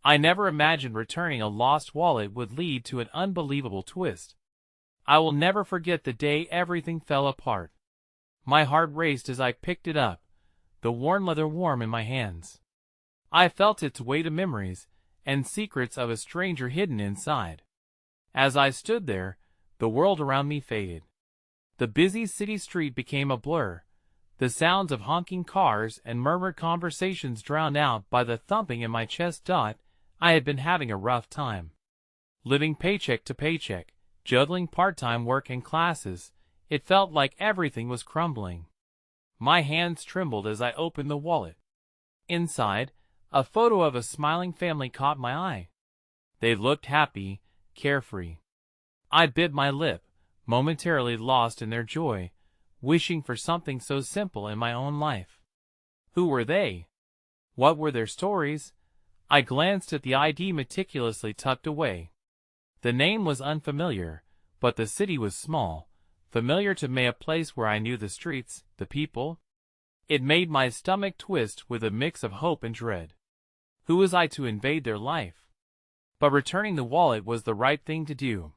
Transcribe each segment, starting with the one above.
I never imagined returning a lost wallet would lead to an unbelievable twist. I will never forget the day everything fell apart. My heart raced as I picked it up, the worn leather warm in my hands. I felt its weight of memories and secrets of a stranger hidden inside. As I stood there, the world around me faded. The busy city street became a blur, the sounds of honking cars and murmured conversations drowned out by the thumping in my chest. I had been having a rough time. Living paycheck to paycheck, juggling part-time work and classes, it felt like everything was crumbling. My hands trembled as I opened the wallet. Inside, a photo of a smiling family caught my eye. They looked happy, carefree. I bit my lip, momentarily lost in their joy, wishing for something so simple in my own life. Who were they? What were their stories? I glanced at the ID meticulously tucked away. The name was unfamiliar, but the city was small, familiar to me, a place where I knew the streets, the people. It made my stomach twist with a mix of hope and dread. Who was I to invade their life? But returning the wallet was the right thing to do.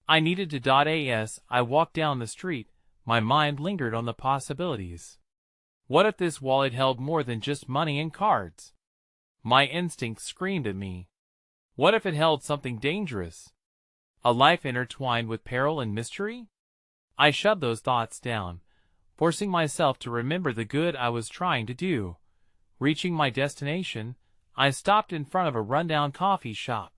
I needed to. As I walked down the street, my mind lingered on the possibilities. What if this wallet held more than just money and cards? My instinct screamed at me. What if it held something dangerous? A life intertwined with peril and mystery? I shoved those thoughts down, forcing myself to remember the good I was trying to do. Reaching my destination, I stopped in front of a rundown coffee shop.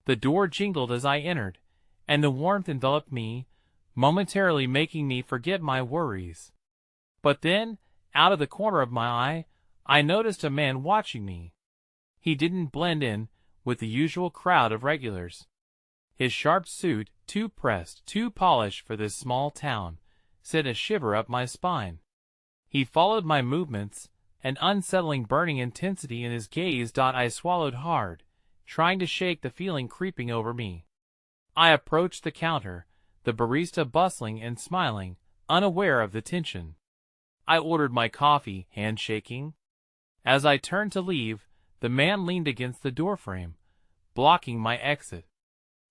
The door jingled as I entered, and the warmth enveloped me, momentarily making me forget my worries. But then, out of the corner of my eye, I noticed a man watching me. He didn't blend in with the usual crowd of regulars. His sharp suit, too pressed, too polished for this small town, sent a shiver up my spine. He followed my movements, an unsettling burning intensity in his gaze. I swallowed hard, trying to shake the feeling creeping over me. I approached the counter, the barista bustling and smiling, unaware of the tension. I ordered my coffee, hand shaking. As I turned to leave, the man leaned against the doorframe, blocking my exit.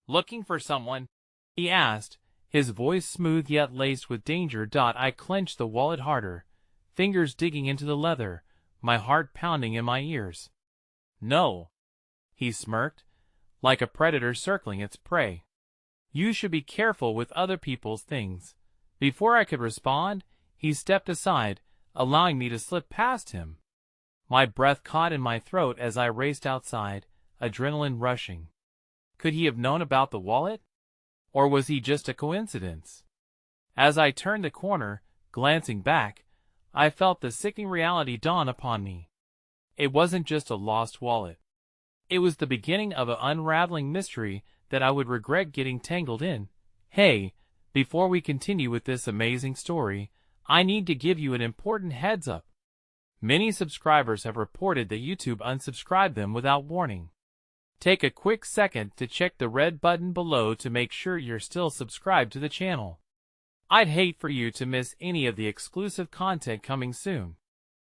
"Looking for someone?" he asked, his voice smooth yet laced with danger. I clenched the wallet harder, fingers digging into the leather, my heart pounding in my ears. "No," he smirked, like a predator circling its prey. "You should be careful with other people's things." Before I could respond, he stepped aside, allowing me to slip past him. My breath caught in my throat as I raced outside, adrenaline rushing. Could he have known about the wallet? Or was he just a coincidence? As I turned the corner, glancing back, I felt the sickening reality dawn upon me. It wasn't just a lost wallet. It was the beginning of an unraveling mystery that I would regret getting tangled in. Hey, before we continue with this amazing story, I need to give you an important heads up. Many subscribers have reported that YouTube unsubscribed them without warning. Take a quick second to check the red button below to make sure you're still subscribed to the channel. I'd hate for you to miss any of the exclusive content coming soon.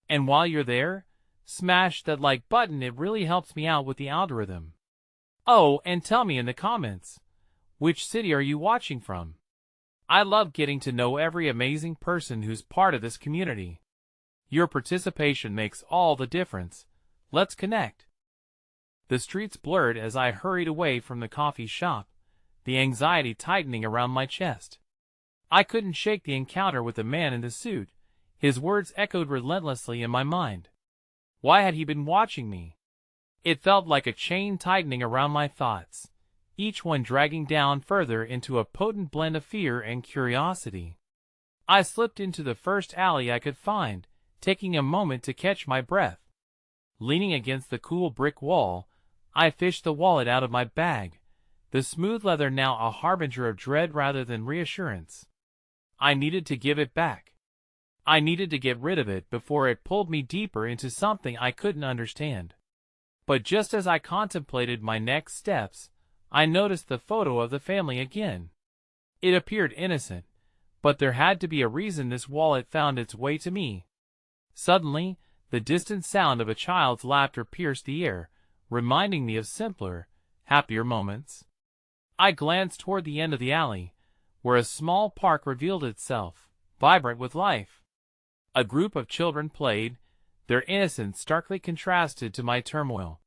And while you're there, smash that like button, it really helps me out with the algorithm. Oh, and tell me in the comments, which city are you watching from? I love getting to know every amazing person who's part of this community. Your participation makes all the difference. Let's connect. The streets blurred as I hurried away from the coffee shop, the anxiety tightening around my chest. I couldn't shake the encounter with the man in the suit. His words echoed relentlessly in my mind. Why had he been watching me? It felt like a chain tightening around my thoughts, each one dragging down further into a potent blend of fear and curiosity. I slipped into the first alley I could find, taking a moment to catch my breath. Leaning against the cool brick wall, I fished the wallet out of my bag, the smooth leather now a harbinger of dread rather than reassurance. I needed to give it back. I needed to get rid of it before it pulled me deeper into something I couldn't understand. But just as I contemplated my next steps, I noticed the photo of the family again. It appeared innocent, but there had to be a reason this wallet found its way to me. Suddenly, the distant sound of a child's laughter pierced the air, reminding me of simpler, happier moments. I glanced toward the end of the alley, where a small park revealed itself, vibrant with life. A group of children played, their innocence starkly contrasted to my turmoil.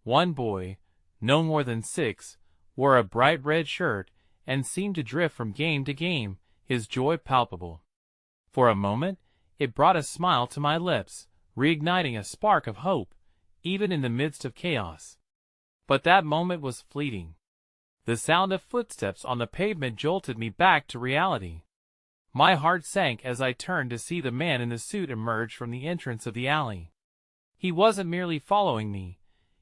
One boy, no more than 6, wore a bright red shirt and seemed to drift from game to game, his joy palpable. For a moment, it brought a smile to my lips, reigniting a spark of hope, even in the midst of chaos. But that moment was fleeting. The sound of footsteps on the pavement jolted me back to reality. My heart sank as I turned to see the man in the suit emerge from the entrance of the alley. He wasn't merely following me.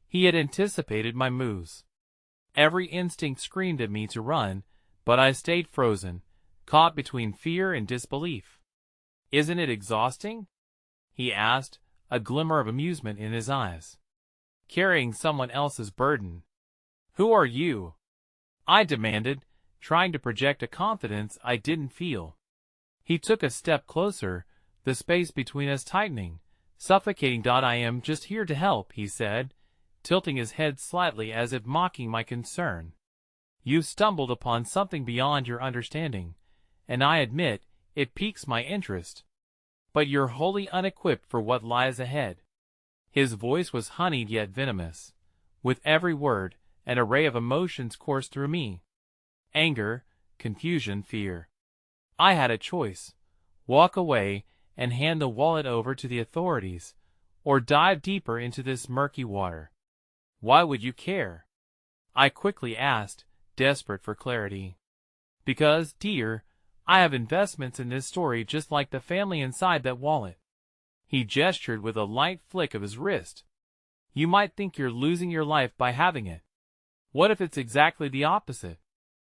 He had anticipated my moves. Every instinct screamed at me to run, but I stayed frozen, caught between fear and disbelief. "Isn't it exhausting?" he asked, a glimmer of amusement in his eyes. "Carrying someone else's burden." "Who are you?" I demanded, trying to project a confidence I didn't feel. He took a step closer, the space between us tightening, suffocating. "I am just here to help," he said, tilting his head slightly as if mocking my concern. "You've stumbled upon something beyond your understanding, and I admit, it piques my interest. But you're wholly unequipped for what lies ahead." His voice was honeyed yet venomous. With every word, an array of emotions coursed through me. Anger, confusion, fear. I had a choice: walk away and hand the wallet over to the authorities, or dive deeper into this murky water. "Why would you care?" I quickly asked, desperate for clarity. "Because, dear, I have investments in this story just like the family inside that wallet." He gestured with a light flick of his wrist. "You might think you're losing your life by having it. What if it's exactly the opposite?"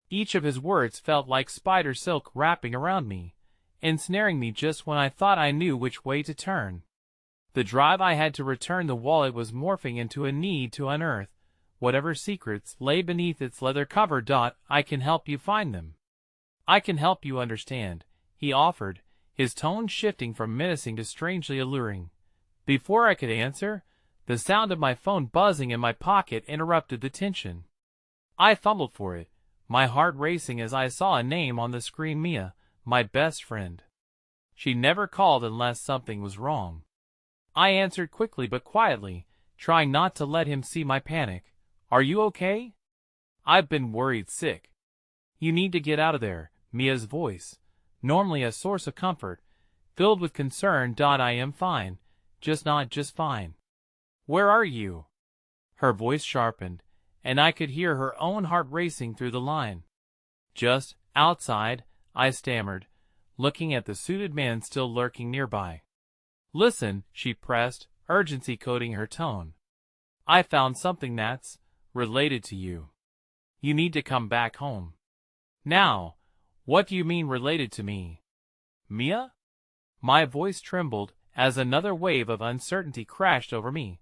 Each of his words felt like spider silk wrapping around me, ensnaring me just when I thought I knew which way to turn. The drive I had to return the wallet was morphing into a need to unearth whatever secrets lay beneath its leather cover. "I can help you find them. I can help you understand," he offered, his tone shifting from menacing to strangely alluring. Before I could answer, the sound of my phone buzzing in my pocket interrupted the tension. I fumbled for it, my heart racing as I saw a name on the screen: Mia, my best friend. She never called unless something was wrong. I answered quickly but quietly, trying not to let him see my panic. "Are you okay?" "I've been worried sick." "You need to get out of there." Mia's voice, normally a source of comfort, filled with concern. "I am fine, just not just fine." "Where are you?" Her voice sharpened, and I could hear her own heart racing through the line. "Just outside," I stammered, looking at the suited man still lurking nearby. "Listen," she pressed, urgency coating her tone. "I found something that's related to you. You need to come back home. Now." "What do you mean related to me?" "Mia?" My voice trembled as another wave of uncertainty crashed over me.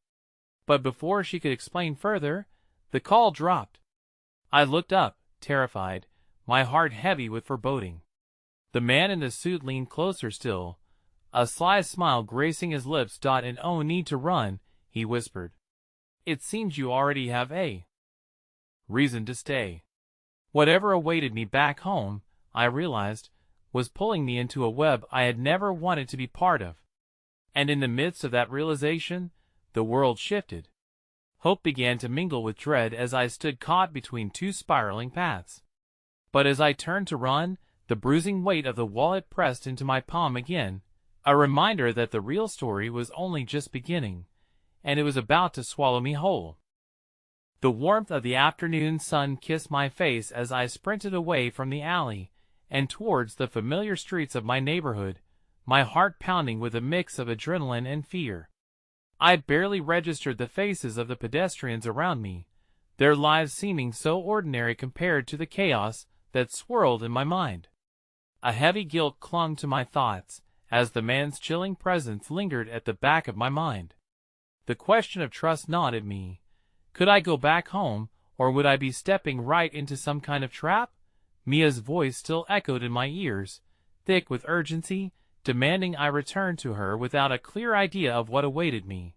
But before she could explain further, the call dropped. I looked up, terrified, my heart heavy with foreboding. The man in the suit leaned closer still, a sly smile gracing his lips. "And oh, need to run," he whispered. "It seems you already have a reason to stay." Whatever awaited me back home, I realized, was pulling me into a web I had never wanted to be part of. And in the midst of that realization, the world shifted. Hope began to mingle with dread as I stood caught between two spiraling paths. But as I turned to run, the bruising weight of the wallet pressed into my palm again, a reminder that the real story was only just beginning, and it was about to swallow me whole. The warmth of the afternoon sun kissed my face as I sprinted away from the alley and towards the familiar streets of my neighborhood, my heart pounding with a mix of adrenaline and fear. I barely registered the faces of the pedestrians around me, their lives seeming so ordinary compared to the chaos that swirled in my mind. A heavy guilt clung to my thoughts as the man's chilling presence lingered at the back of my mind. The question of trust gnawed at me. Could I go back home, or would I be stepping right into some kind of trap? Mia's voice still echoed in my ears, thick with urgency, demanding I return to her without a clear idea of what awaited me.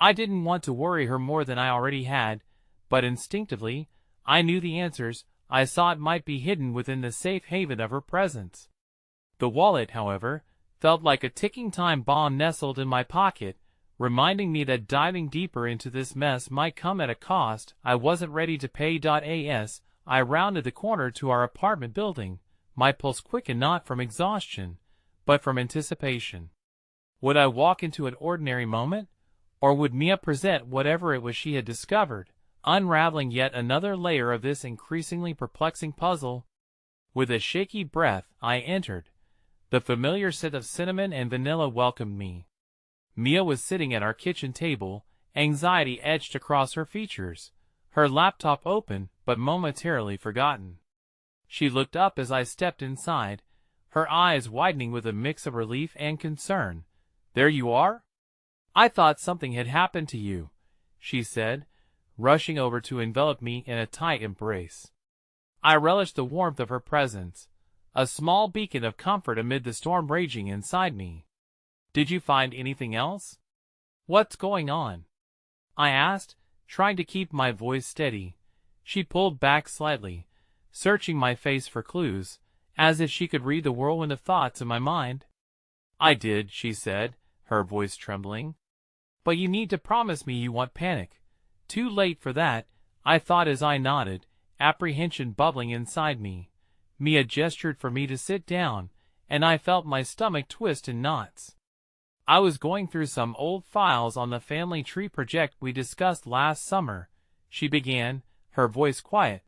I didn't want to worry her more than I already had, but instinctively, I knew the answers I sought might be hidden within the safe haven of her presence. The wallet, however, felt like a ticking time bomb nestled in my pocket, reminding me that diving deeper into this mess might come at a cost I wasn't ready to pay. As I rounded the corner to our apartment building, my pulse quickened not from exhaustion, but from anticipation. Would I walk into an ordinary moment, or would Mia present whatever it was she had discovered, unraveling yet another layer of this increasingly perplexing puzzle? With a shaky breath, I entered. The familiar scent of cinnamon and vanilla welcomed me. Mia was sitting at our kitchen table, anxiety etched across her features, her laptop open but momentarily forgotten. She looked up as I stepped inside, her eyes widening with a mix of relief and concern. "There you are? I thought something had happened to you," she said, rushing over to envelop me in a tight embrace. I relished the warmth of her presence, a small beacon of comfort amid the storm raging inside me. "Did you find anything else? What's going on?" I asked, trying to keep my voice steady. She pulled back slightly, searching my face for clues, as if she could read the whirlwind of thoughts in my mind. "I did," she said, her voice trembling. "But you need to promise me you won't panic." "Too late for that," I thought as I nodded, apprehension bubbling inside me. Mia gestured for me to sit down, and I felt my stomach twist in knots. "I was going through some old files on the family tree project we discussed last summer," she began, her voice quiet.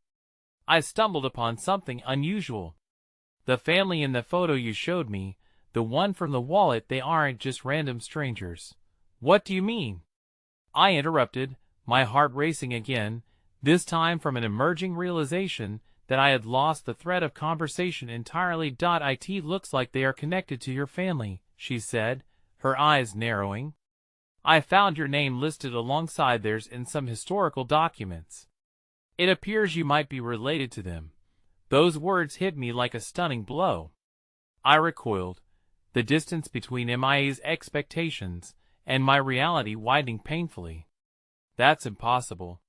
"I stumbled upon something unusual. The family in the photo you showed me, the one from the wallet, they aren't just random strangers." "What do you mean?" I interrupted, my heart racing again, this time from an emerging realization that I had lost the thread of conversation entirely. "It looks like they are connected to your family," she said, her eyes narrowing. "I found your name listed alongside theirs in some historical documents. It appears you might be related to them." Those words hit me like a stunning blow. I recoiled, the distance between Mia's expectations and my reality widening painfully. "That's impossible.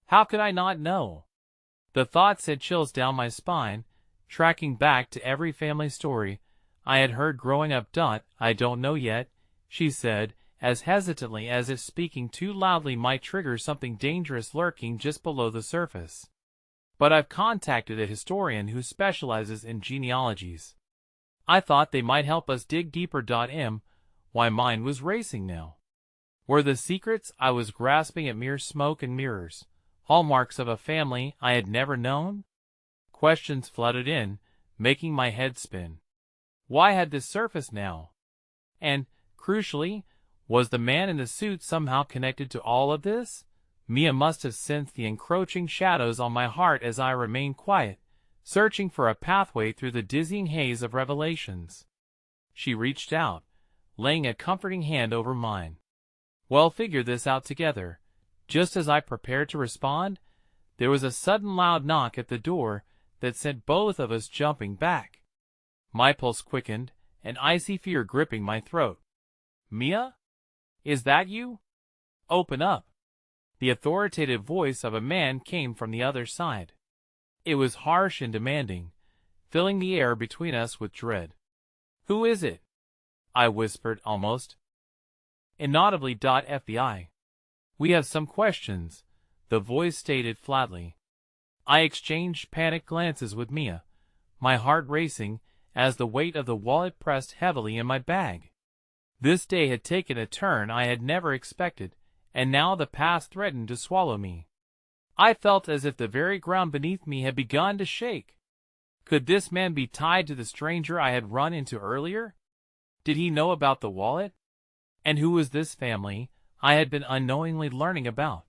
How could I not know?" The thought sent chills down my spine, tracking back to every family story I had heard growing up. "I don't know yet," she said, as hesitantly as if speaking too loudly might trigger something dangerous lurking just below the surface. "But I've contacted a historian who specializes in genealogies. I thought they might help us dig deeper." My mind was racing now. Were the secrets I was grasping at mere smoke and mirrors, hallmarks of a family I had never known? Questions flooded in, making my head spin. Why had this surfaced now? And, crucially, was the man in the suit somehow connected to all of this? Mia must have sensed the encroaching shadows on my heart as I remained quiet, searching for a pathway through the dizzying haze of revelations. She reached out, laying a comforting hand over mine. "Well, figure this out together." Just as I prepared to respond, there was a sudden loud knock at the door that sent both of us jumping back. My pulse quickened, an icy fear gripping my throat. "Mia? Is that you? Open up." The authoritative voice of a man came from the other side. It was harsh and demanding, filling the air between us with dread. "Who is it?" I whispered, almost inaudibly. "FBI. We have some questions," the voice stated flatly. I exchanged panicked glances with Mia, my heart racing as the weight of the wallet pressed heavily in my bag. This day had taken a turn I had never expected, and now the past threatened to swallow me. I felt as if the very ground beneath me had begun to shake. Could this man be tied to the stranger I had run into earlier? Did he know about the wallet? And who was this family I had been unknowingly learning about?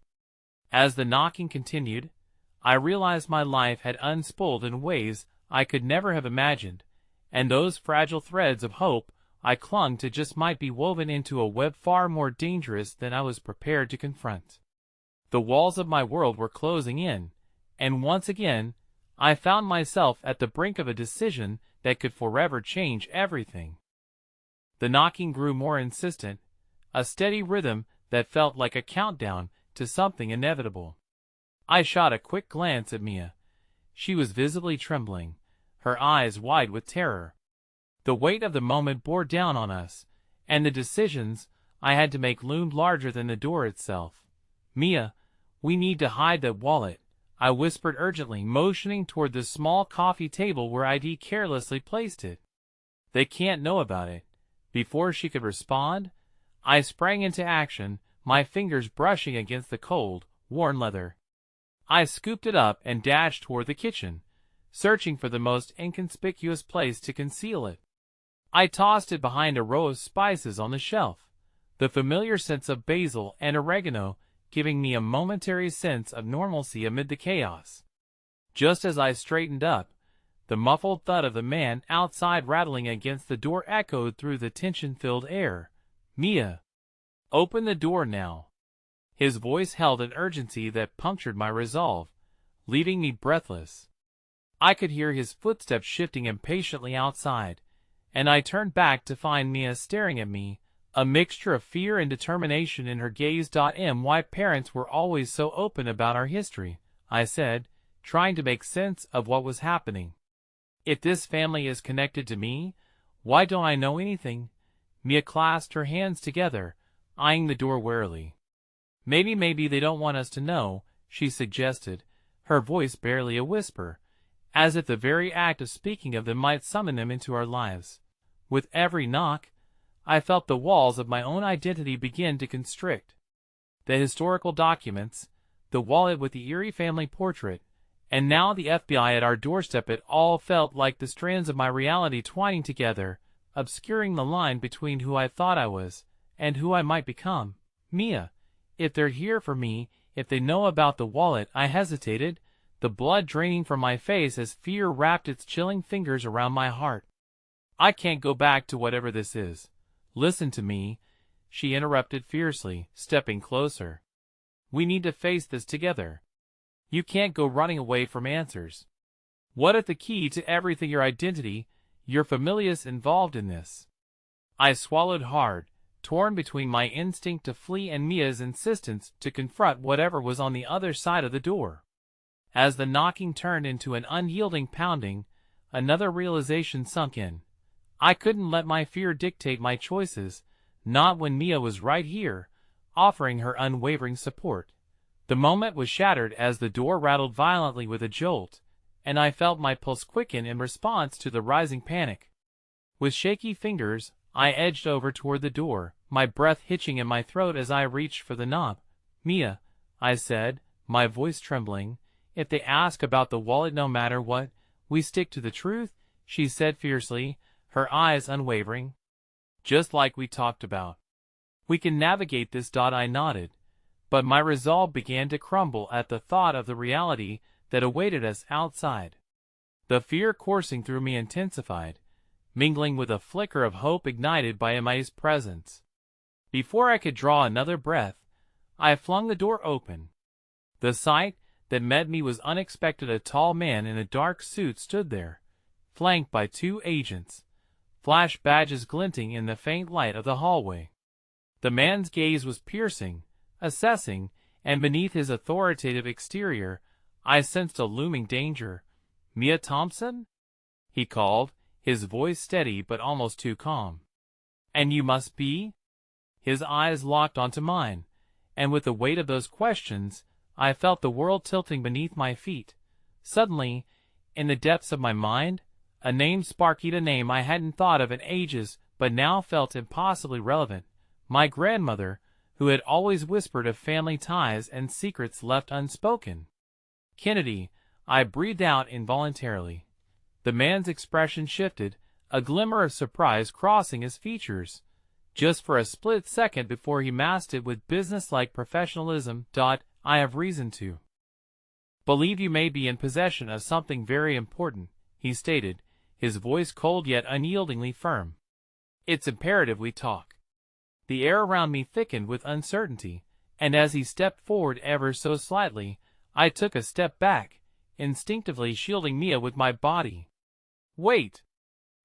As the knocking continued, I realized my life had unspooled in ways I could never have imagined, and those fragile threads of hope I clung to just might be woven into a web far more dangerous than I was prepared to confront. The walls of my world were closing in, and once again, I found myself at the brink of a decision that could forever change everything. The knocking grew more insistent, a steady rhythm that felt like a countdown to something inevitable. I shot a quick glance at Mia. She was visibly trembling, her eyes wide with terror. The weight of the moment bore down on us, and the decisions I had to make loomed larger than the door itself. "Mia, we need to hide that wallet," I whispered urgently, motioning toward the small coffee table where I'd carelessly placed it. "They can't know about it." Before she could respond, I sprang into action, my fingers brushing against the cold, worn leather. I scooped it up and dashed toward the kitchen, searching for the most inconspicuous place to conceal it. I tossed it behind a row of spices on the shelf, the familiar scents of basil and oregano giving me a momentary sense of normalcy amid the chaos. Just as I straightened up, the muffled thud of the man outside rattling against the door echoed through the tension-filled air. "Mia, open the door now." His voice held an urgency that punctured my resolve, leaving me breathless. I could hear his footsteps shifting impatiently outside, and I turned back to find Mia staring at me, a mixture of fear and determination in her gaze. "My parents were always so open about our history," I said, trying to make sense of what was happening. "If this family is connected to me, why don't I know anything?" Mia clasped her hands together, eyeing the door warily. Maybe they don't want us to know," she suggested, her voice barely a whisper, as if the very act of speaking of them might summon them into our lives. With every knock, I felt the walls of my own identity begin to constrict. The historical documents, the wallet with the eerie family portrait, and now the FBI at our doorstep, it all felt like the strands of my reality twining together, obscuring the line between who I thought I was and who I might become. "Mia, if they're here for me, if they know about the wallet," I hesitated, the blood draining from my face as fear wrapped its chilling fingers around my heart. "I can't go back to whatever this is. Listen to me," she interrupted fiercely, stepping closer. "We need to face this together. You can't go running away from answers. What if the key to everything, your identity, your familia, is involved in this?" I swallowed hard, torn between my instinct to flee and Mia's insistence to confront whatever was on the other side of the door. As the knocking turned into an unyielding pounding, another realization sunk in. I couldn't let my fear dictate my choices, not when Mia was right here, offering her unwavering support. The moment was shattered as the door rattled violently with a jolt, and I felt my pulse quicken in response to the rising panic. With shaky fingers, I edged over toward the door, my breath hitching in my throat as I reached for the knob. "Mia," I said, my voice trembling, "if they ask about the wallet, no matter what, we stick to the truth," she said fiercely, her eyes unwavering. "Just like we talked about. We can navigate this." I nodded, but my resolve began to crumble at the thought of the reality that awaited us outside. The fear coursing through me intensified, mingling with a flicker of hope ignited by Mia's presence. Before I could draw another breath, I flung the door open. The sight that met me was unexpected. A tall man in a dark suit stood there, flanked by two agents, flash badges glinting in the faint light of the hallway. The man's gaze was piercing, assessing, and beneath his authoritative exterior, I sensed a looming danger. "Mia Thompson?" he called, his voice steady but almost too calm. "And you must be?" His eyes locked onto mine, and with the weight of those questions, I felt the world tilting beneath my feet. Suddenly, in the depths of my mind, a name sparked, a name I hadn't thought of in ages but now felt impossibly relevant. My grandmother, who had always whispered of family ties and secrets left unspoken. "Kennedy," I breathed out involuntarily. The man's expression shifted, a glimmer of surprise crossing his features, just for a split second before he masked it with business-like professionalism. "I have reason to believe you may be in possession of something very important," he stated, his voice cold yet unyieldingly firm. "It's imperative we talk." The air around me thickened with uncertainty, and as he stepped forward ever so slightly, I took a step back, instinctively shielding Mia with my body. "Wait!"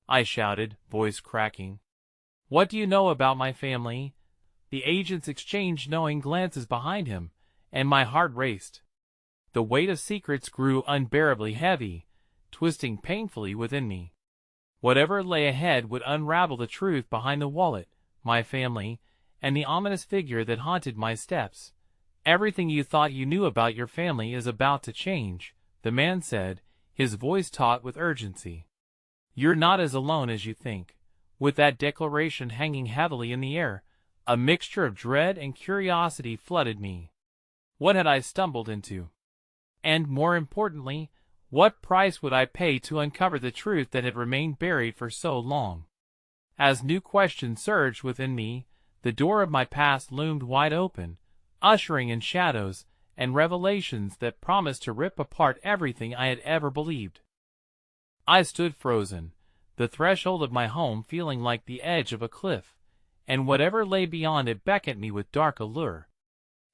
I shouted, voice cracking. "What do you know about my family?" The agents exchanged knowing glances behind him, and my heart raced. The weight of secrets grew unbearably heavy, twisting painfully within me. Whatever lay ahead would unravel the truth behind the wallet, my family, and the ominous figure that haunted my steps. "Everything you thought you knew about your family is about to change," the man said, his voice taut with urgency. "You're not as alone as you think." With that declaration hanging heavily in the air, a mixture of dread and curiosity flooded me. What had I stumbled into? And more importantly, what price would I pay to uncover the truth that had remained buried for so long? As new questions surged within me, the door of my past loomed wide open, ushering in shadows and revelations that promised to rip apart everything I had ever believed. I stood frozen, the threshold of my home feeling like the edge of a cliff, and whatever lay beyond it beckoned me with dark allure.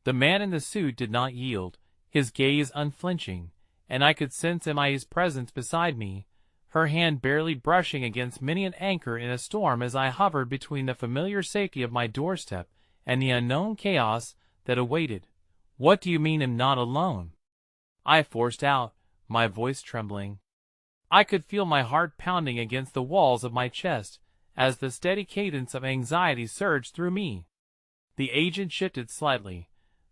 The man in the suit did not yield, his gaze unflinching, and I could sense Emily's presence beside me, her hand barely brushing against many an anchor in a storm as I hovered between the familiar safety of my doorstep and the unknown chaos that awaited. "What do you mean I'm not alone?" I forced out, my voice trembling. I could feel my heart pounding against the walls of my chest as the steady cadence of anxiety surged through me. The agent shifted slightly,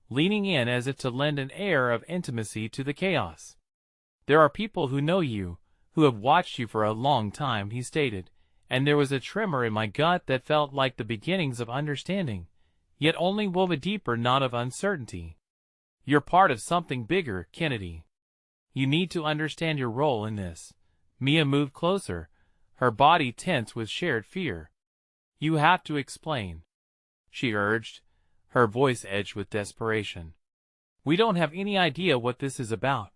leaning in as if to lend an air of intimacy to the chaos. "There are people who know you, who have watched you for a long time," he stated, and there was a tremor in my gut that felt like the beginnings of understanding, yet only wove a deeper knot of uncertainty. "You're part of something bigger, Kennedy. You need to understand your role in this." Mia moved closer, her body tense with shared fear. "You have to explain," she urged, her voice edged with desperation. "We don't have any idea what this is about."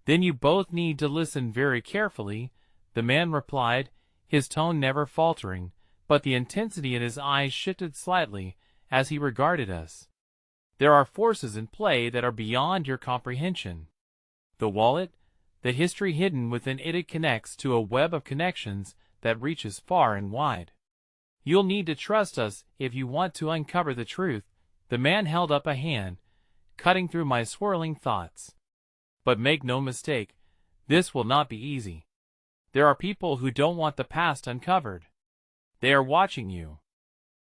"Then you both need to listen very carefully," the man replied, his tone never faltering, but the intensity in his eyes shifted slightly as he regarded us. "There are forces in play that are beyond your comprehension. The wallet, the history hidden within it connects to a web of connections that reaches far and wide. You'll need to trust us if you want to uncover the truth." The man held up a hand, cutting through my swirling thoughts. "But make no mistake, this will not be easy. There are people who don't want the past uncovered. They are watching you."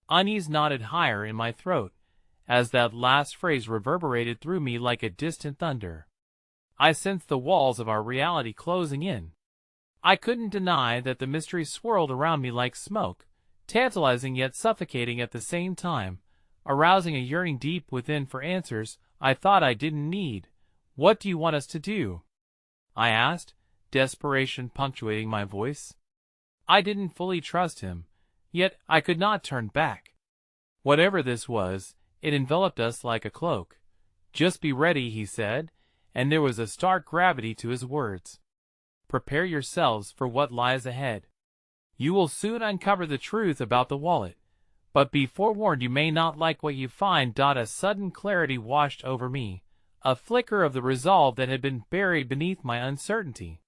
Unease knotted higher in my throat, as that last phrase reverberated through me like a distant thunder. I sensed the walls of our reality closing in. I couldn't deny that the mystery swirled around me like smoke, tantalizing yet suffocating at the same time, arousing a yearning deep within for answers I thought I didn't need. "What do you want us to do?" I asked, desperation punctuating my voice. I didn't fully trust him, yet I could not turn back. Whatever this was, it enveloped us like a cloak. "Just be ready," he said, and there was a stark gravity to his words. "Prepare yourselves for what lies ahead. You will soon uncover the truth about the wallet, but be forewarned you may not like what you find." A sudden clarity washed over me, a flicker of the resolve that had been buried beneath my uncertainty.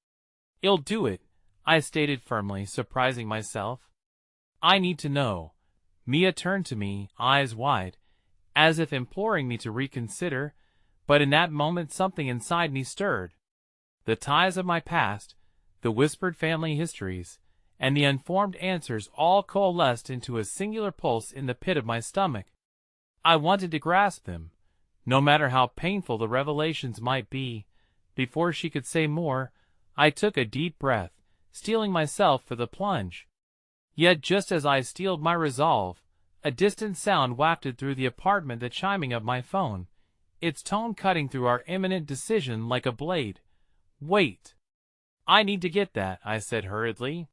"I'll do it," I stated firmly, surprising myself. "I need to know." Mia turned to me, eyes wide, as if imploring me to reconsider, but in that moment something inside me stirred. The ties of my past, the whispered family histories, and the unformed answers all coalesced into a singular pulse in the pit of my stomach. I wanted to grasp them, no matter how painful the revelations might be. Before she could say more, I took a deep breath, steeling myself for the plunge. Yet just as I steeled my resolve, a distant sound wafted through the apartment, the chiming of my phone, its tone cutting through our imminent decision like a blade. "Wait. I need to get that," I said hurriedly.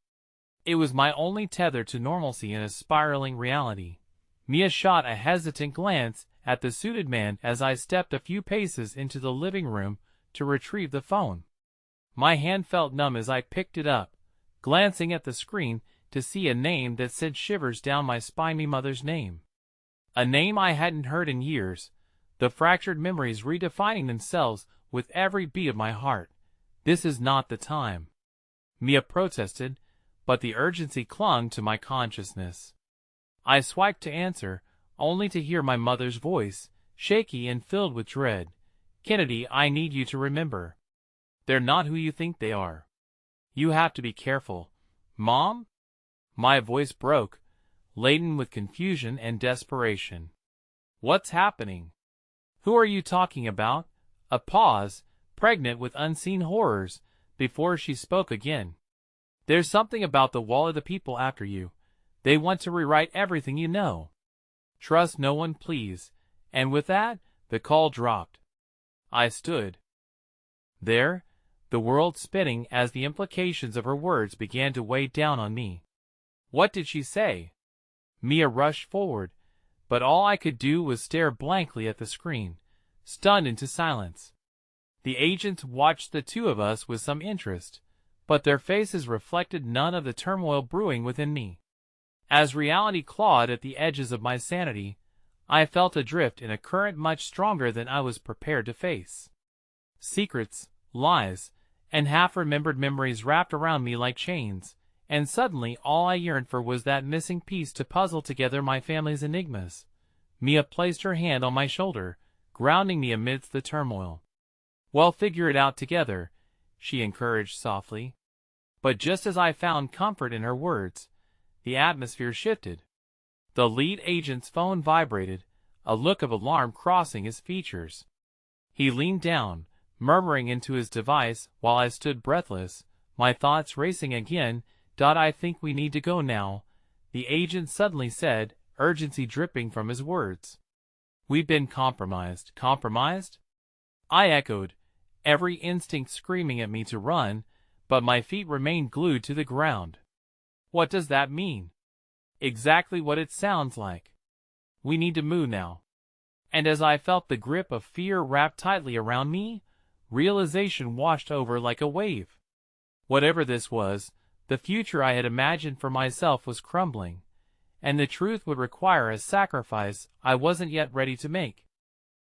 It was my only tether to normalcy in a spiraling reality. Mia shot a hesitant glance at the suited man as I stepped a few paces into the living room to retrieve the phone. My hand felt numb as I picked it up, glancing at the screen to see a name that sent shivers down my spine. My mother's name. A name I hadn't heard in years, the fractured memories redefining themselves with every beat of my heart. "This is not the time," Mia protested, but the urgency clung to my consciousness. I swiped to answer, only to hear my mother's voice, shaky and filled with dread. "Kennedy, I need you to remember. They're not who you think they are. You have to be careful." "Mom?" My voice broke, laden with confusion and desperation. "What's happening? Who are you talking about?" A pause, pregnant with unseen horrors, before she spoke again. "There's something about the wall of the people after you. They want to rewrite everything you know. Trust no one, please." And with that, the call dropped. I stood there, the world spinning as the implications of her words began to weigh down on me. What did she say? Mia rushed forward, but all I could do was stare blankly at the screen, stunned into silence. The agents watched the two of us with some interest, but their faces reflected none of the turmoil brewing within me. As reality clawed at the edges of my sanity, I felt adrift in a current much stronger than I was prepared to face. Secrets, lies, and half-remembered memories wrapped around me like chains, and suddenly all I yearned for was that missing piece to puzzle together my family's enigmas. Mia placed her hand on my shoulder, grounding me amidst the turmoil. "Well, figure it out together," she encouraged softly. But just as I found comfort in her words, the atmosphere shifted. The lead agent's phone vibrated, a look of alarm crossing his features. He leaned down, murmuring into his device while I stood breathless, my thoughts racing again. "I think we need to go now," the agent suddenly said, urgency dripping from his words. "We've been compromised." "Compromised?" I echoed, every instinct screaming at me to run, but my feet remained glued to the ground. "What does that mean?" "Exactly what it sounds like. We need to move now." And as I felt the grip of fear wrap tightly around me, realization washed over like a wave. Whatever this was, the future I had imagined for myself was crumbling, and the truth would require a sacrifice I wasn't yet ready to make.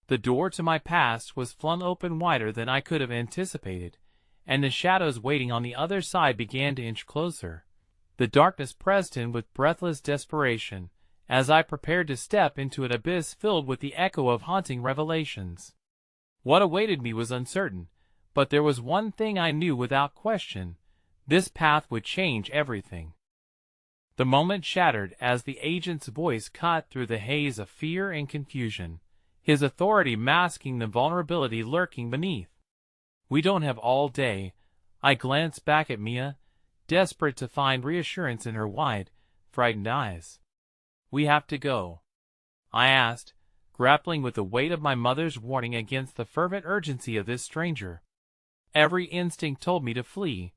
The door to my past was flung open wider than I could have anticipated, and the shadows waiting on the other side began to inch closer. The darkness pressed in with breathless desperation, as I prepared to step into an abyss filled with the echo of haunting revelations. What awaited me was uncertain, but there was one thing I knew without question: this path would change everything. The moment shattered as the agent's voice cut through the haze of fear and confusion, his authority masking the vulnerability lurking beneath. "We don't have all day." I glanced back at Mia, desperate to find reassurance in her wide, frightened eyes. "We have to go?" I asked, grappling with the weight of my mother's warning against the fervent urgency of this stranger. Every instinct told me to flee,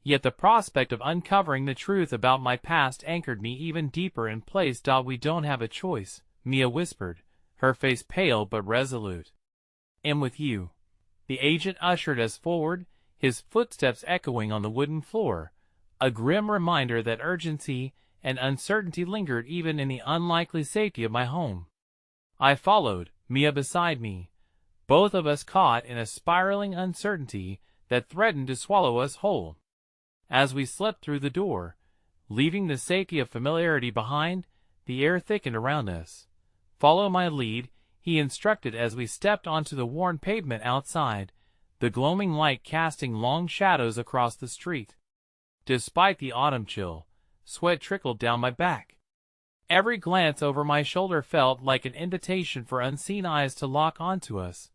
yet the prospect of uncovering the truth about my past anchored me even deeper in place. "We don't have a choice," Mia whispered, her face pale but resolute. "I'm with you." The agent ushered us forward, his footsteps echoing on the wooden floor, a grim reminder that urgency and uncertainty lingered even in the unlikely safety of my home. I followed, Mia beside me, both of us caught in a spiraling uncertainty that threatened to swallow us whole. As we slipped through the door, leaving the safety of familiarity behind, the air thickened around us. "Follow my lead," he instructed as we stepped onto the worn pavement outside, the gloaming light casting long shadows across the street. Despite the autumn chill, sweat trickled down my back. Every glance over my shoulder felt like an invitation for unseen eyes to lock onto us,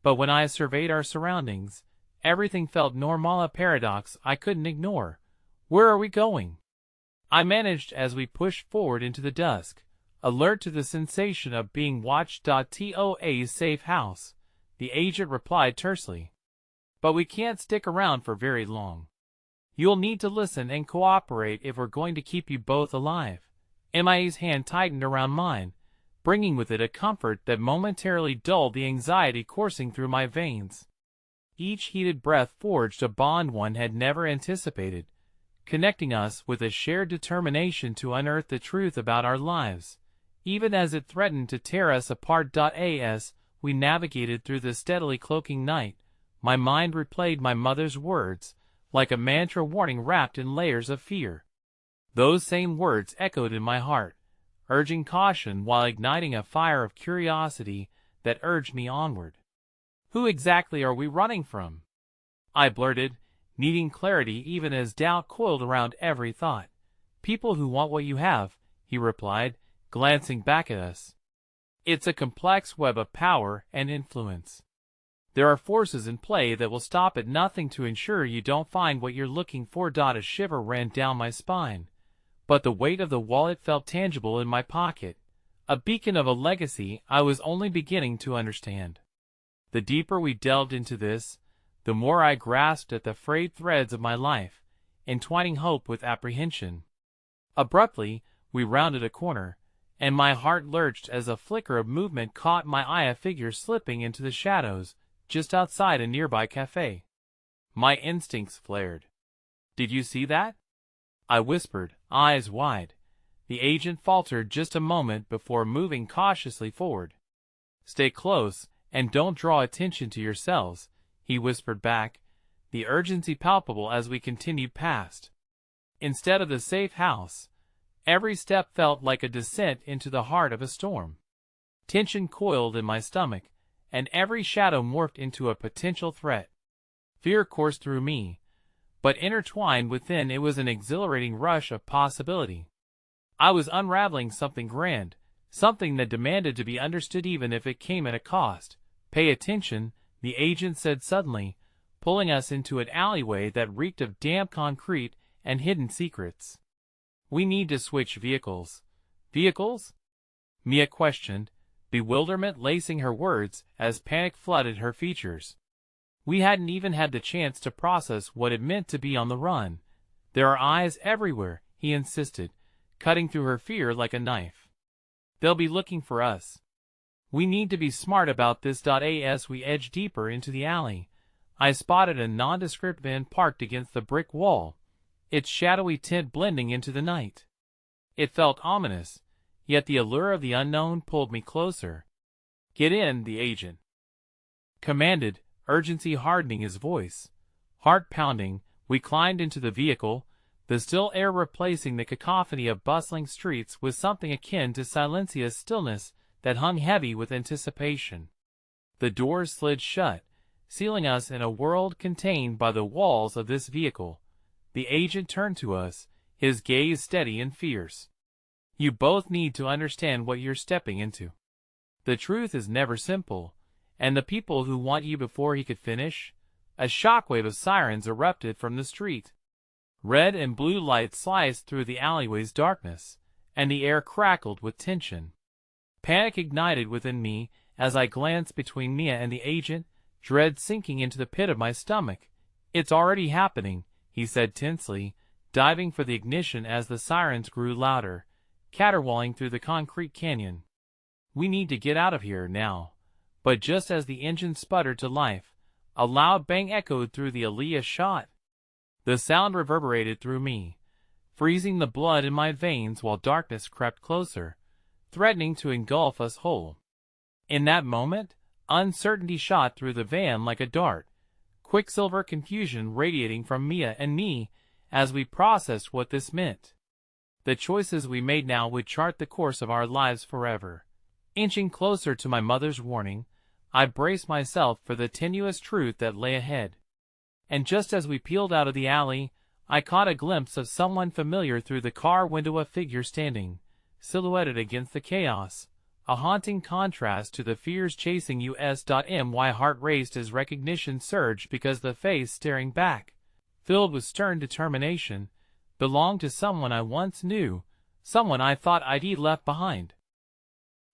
but when I surveyed our surroundings, everything felt normal, a paradox I couldn't ignore. "Where are we going?" I managed as we pushed forward into the dusk, alert to the sensation of being watched. "To a safe house," the agent replied tersely. "But we can't stick around for very long. You'll need to listen and cooperate if we're going to keep you both alive." Mia's hand tightened around mine, bringing with it a comfort that momentarily dulled the anxiety coursing through my veins. Each heated breath forged a bond one had never anticipated, connecting us with a shared determination to unearth the truth about our lives, even as it threatened to tear us apart. As we navigated through the steadily cloaking night, my mind replayed my mother's words, like a mantra warning wrapped in layers of fear. Those same words echoed in my heart, urging caution while igniting a fire of curiosity that urged me onward. "Who exactly are we running from?" I blurted, needing clarity even as doubt coiled around every thought. "People who want what you have," he replied, glancing back at us. "It's a complex web of power and influence. There are forces in play that will stop at nothing to ensure you don't find what you're looking for." A shiver ran down my spine, but the weight of the wallet felt tangible in my pocket, a beacon of a legacy I was only beginning to understand. The deeper we delved into this, the more I grasped at the frayed threads of my life, entwining hope with apprehension. Abruptly, we rounded a corner, and my heart lurched as a flicker of movement caught my eye, a figure slipping into the shadows just outside a nearby cafe. My instincts flared. "Did you see that?" I whispered, eyes wide. The agent faltered just a moment before moving cautiously forward. "Stay close, and don't draw attention to yourselves," he whispered back, the urgency palpable as we continued past. Instead of the safe house, every step felt like a descent into the heart of a storm. Tension coiled in my stomach, and every shadow morphed into a potential threat. Fear coursed through me, but intertwined within it was an exhilarating rush of possibility. I was unraveling something grand, something that demanded to be understood even if it came at a cost. "Pay attention," the agent said suddenly, pulling us into an alleyway that reeked of damp concrete and hidden secrets. "We need to switch vehicles." "Vehicles?" Mia questioned, bewilderment lacing her words as panic flooded her features. We hadn't even had the chance to process what it meant to be on the run. "There are eyes everywhere," he insisted, cutting through her fear like a knife. "They'll be looking for us. We need to be smart about this." As we edged deeper into the alley, I spotted a nondescript van parked against the brick wall, its shadowy tint blending into the night. It felt ominous, yet the allure of the unknown pulled me closer. "Get in," the agent commanded, urgency hardening his voice. Heart pounding, we climbed into the vehicle, the still air replacing the cacophony of bustling streets with something akin to silencious stillness that hung heavy with anticipation. The doors slid shut, sealing us in a world contained by the walls of this vehicle. The agent turned to us, his gaze steady and fierce. "You both need to understand what you're stepping into. The truth is never simple, and the people who want you." Before he could finish, a shockwave of sirens erupted from the street. Red and blue lights sliced through the alleyway's darkness, and the air crackled with tension. Panic ignited within me as I glanced between Mia and the agent, dread sinking into the pit of my stomach. "It's already happening," he said tensely, diving for the ignition as the sirens grew louder, caterwauling through the concrete canyon. "We need to get out of here now." But just as the engine sputtered to life, a loud bang echoed through the alley. A shot. The sound reverberated through me, freezing the blood in my veins while darkness crept closer, threatening to engulf us whole. In that moment, uncertainty shot through the van like a dart, quicksilver confusion radiating from Mia and me as we processed what this meant. The choices we made now would chart the course of our lives forever. Inching closer to my mother's warning, I braced myself for the tenuous truth that lay ahead. And just as we peeled out of the alley, I caught a glimpse of someone familiar through the car window, a figure standing, silhouetted against the chaos, a haunting contrast to the fears chasing us. My heart raced as recognition surged because the face staring back, filled with stern determination, belonged to someone I once knew, someone I thought I'd left behind.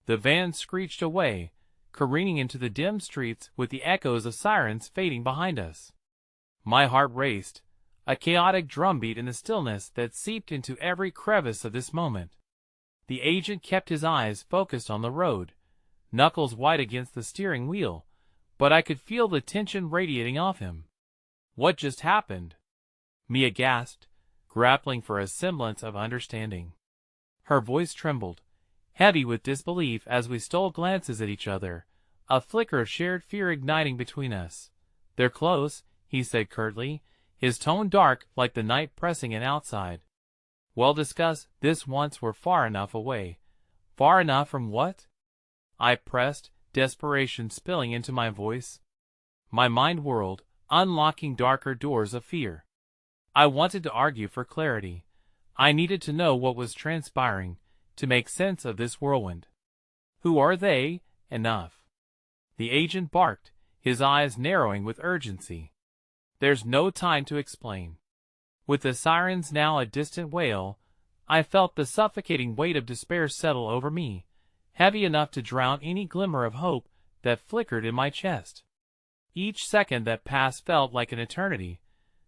The van screeched away, careening into the dim streets with the echoes of sirens fading behind us. My heart raced, a chaotic drumbeat in the stillness that seeped into every crevice of this moment. The agent kept his eyes focused on the road, knuckles white against the steering wheel, but I could feel the tension radiating off him. "What just happened?" Mia gasped, grappling for a semblance of understanding. Her voice trembled, heavy with disbelief as we stole glances at each other, a flicker of shared fear igniting between us. "They're close," he said curtly, his tone dark like the night pressing in outside. "Well, discuss this once we're far enough away." Far enough from what? I pressed, desperation spilling into my voice. My mind whirled, unlocking darker doors of fear. I wanted to argue for clarity. I needed to know what was transpiring, to make sense of this whirlwind. Who are they? Enough. The agent barked, his eyes narrowing with urgency. There's no time to explain. With the sirens now a distant wail, I felt the suffocating weight of despair settle over me, heavy enough to drown any glimmer of hope that flickered in my chest. Each second that passed felt like an eternity,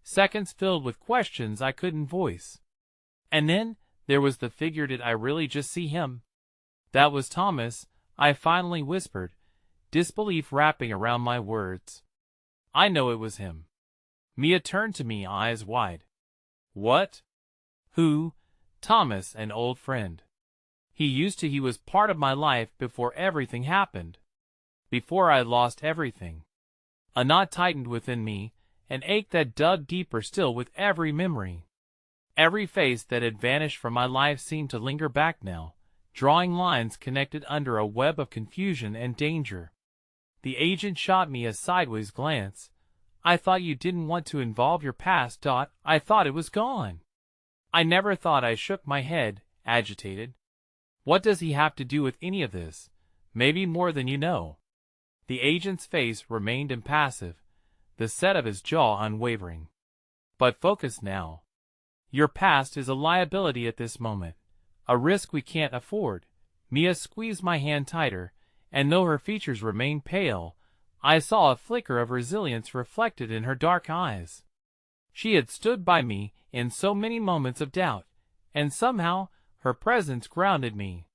seconds filled with questions I couldn't voice. And then, there was the figure. Did I really just see him? That was Thomas, I finally whispered, disbelief wrapping around my words. I know it was him. Mia turned to me, eyes wide. What? Who? Thomas, an old friend. He was part of my life before everything happened. Before I lost everything. A knot tightened within me, an ache that dug deeper still with every memory. Every face that had vanished from my life seemed to linger back now, drawing lines connected under a web of confusion and danger. The agent shot me a sideways glance. I thought you didn't want to involve your past. I thought it was gone. I never thought. I shook my head, agitated. What does he have to do with any of this? Maybe more than you know. The agent's face remained impassive, the set of his jaw unwavering. But focus now. Your past is a liability at this moment, a risk we can't afford. Mia squeezed my hand tighter, and though her features remained pale, I saw a flicker of resilience reflected in her dark eyes. She had stood by me in so many moments of doubt, and somehow her presence grounded me.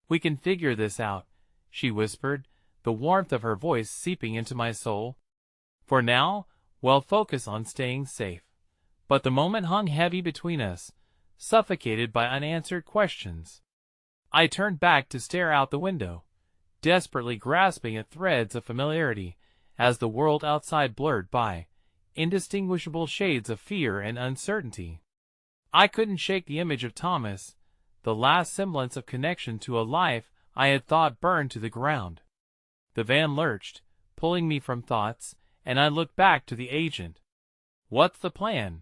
We can figure this out, she whispered, the warmth of her voice seeping into my soul. For now, we'll focus on staying safe. But the moment hung heavy between us, suffocated by unanswered questions. I turned back to stare out the window, desperately grasping at threads of familiarity as the world outside blurred by, indistinguishable shades of fear and uncertainty. I couldn't shake the image of Thomas, the last semblance of connection to a life I had thought burned to the ground. The van lurched, pulling me from thoughts, and I looked back to the agent. What's the plan?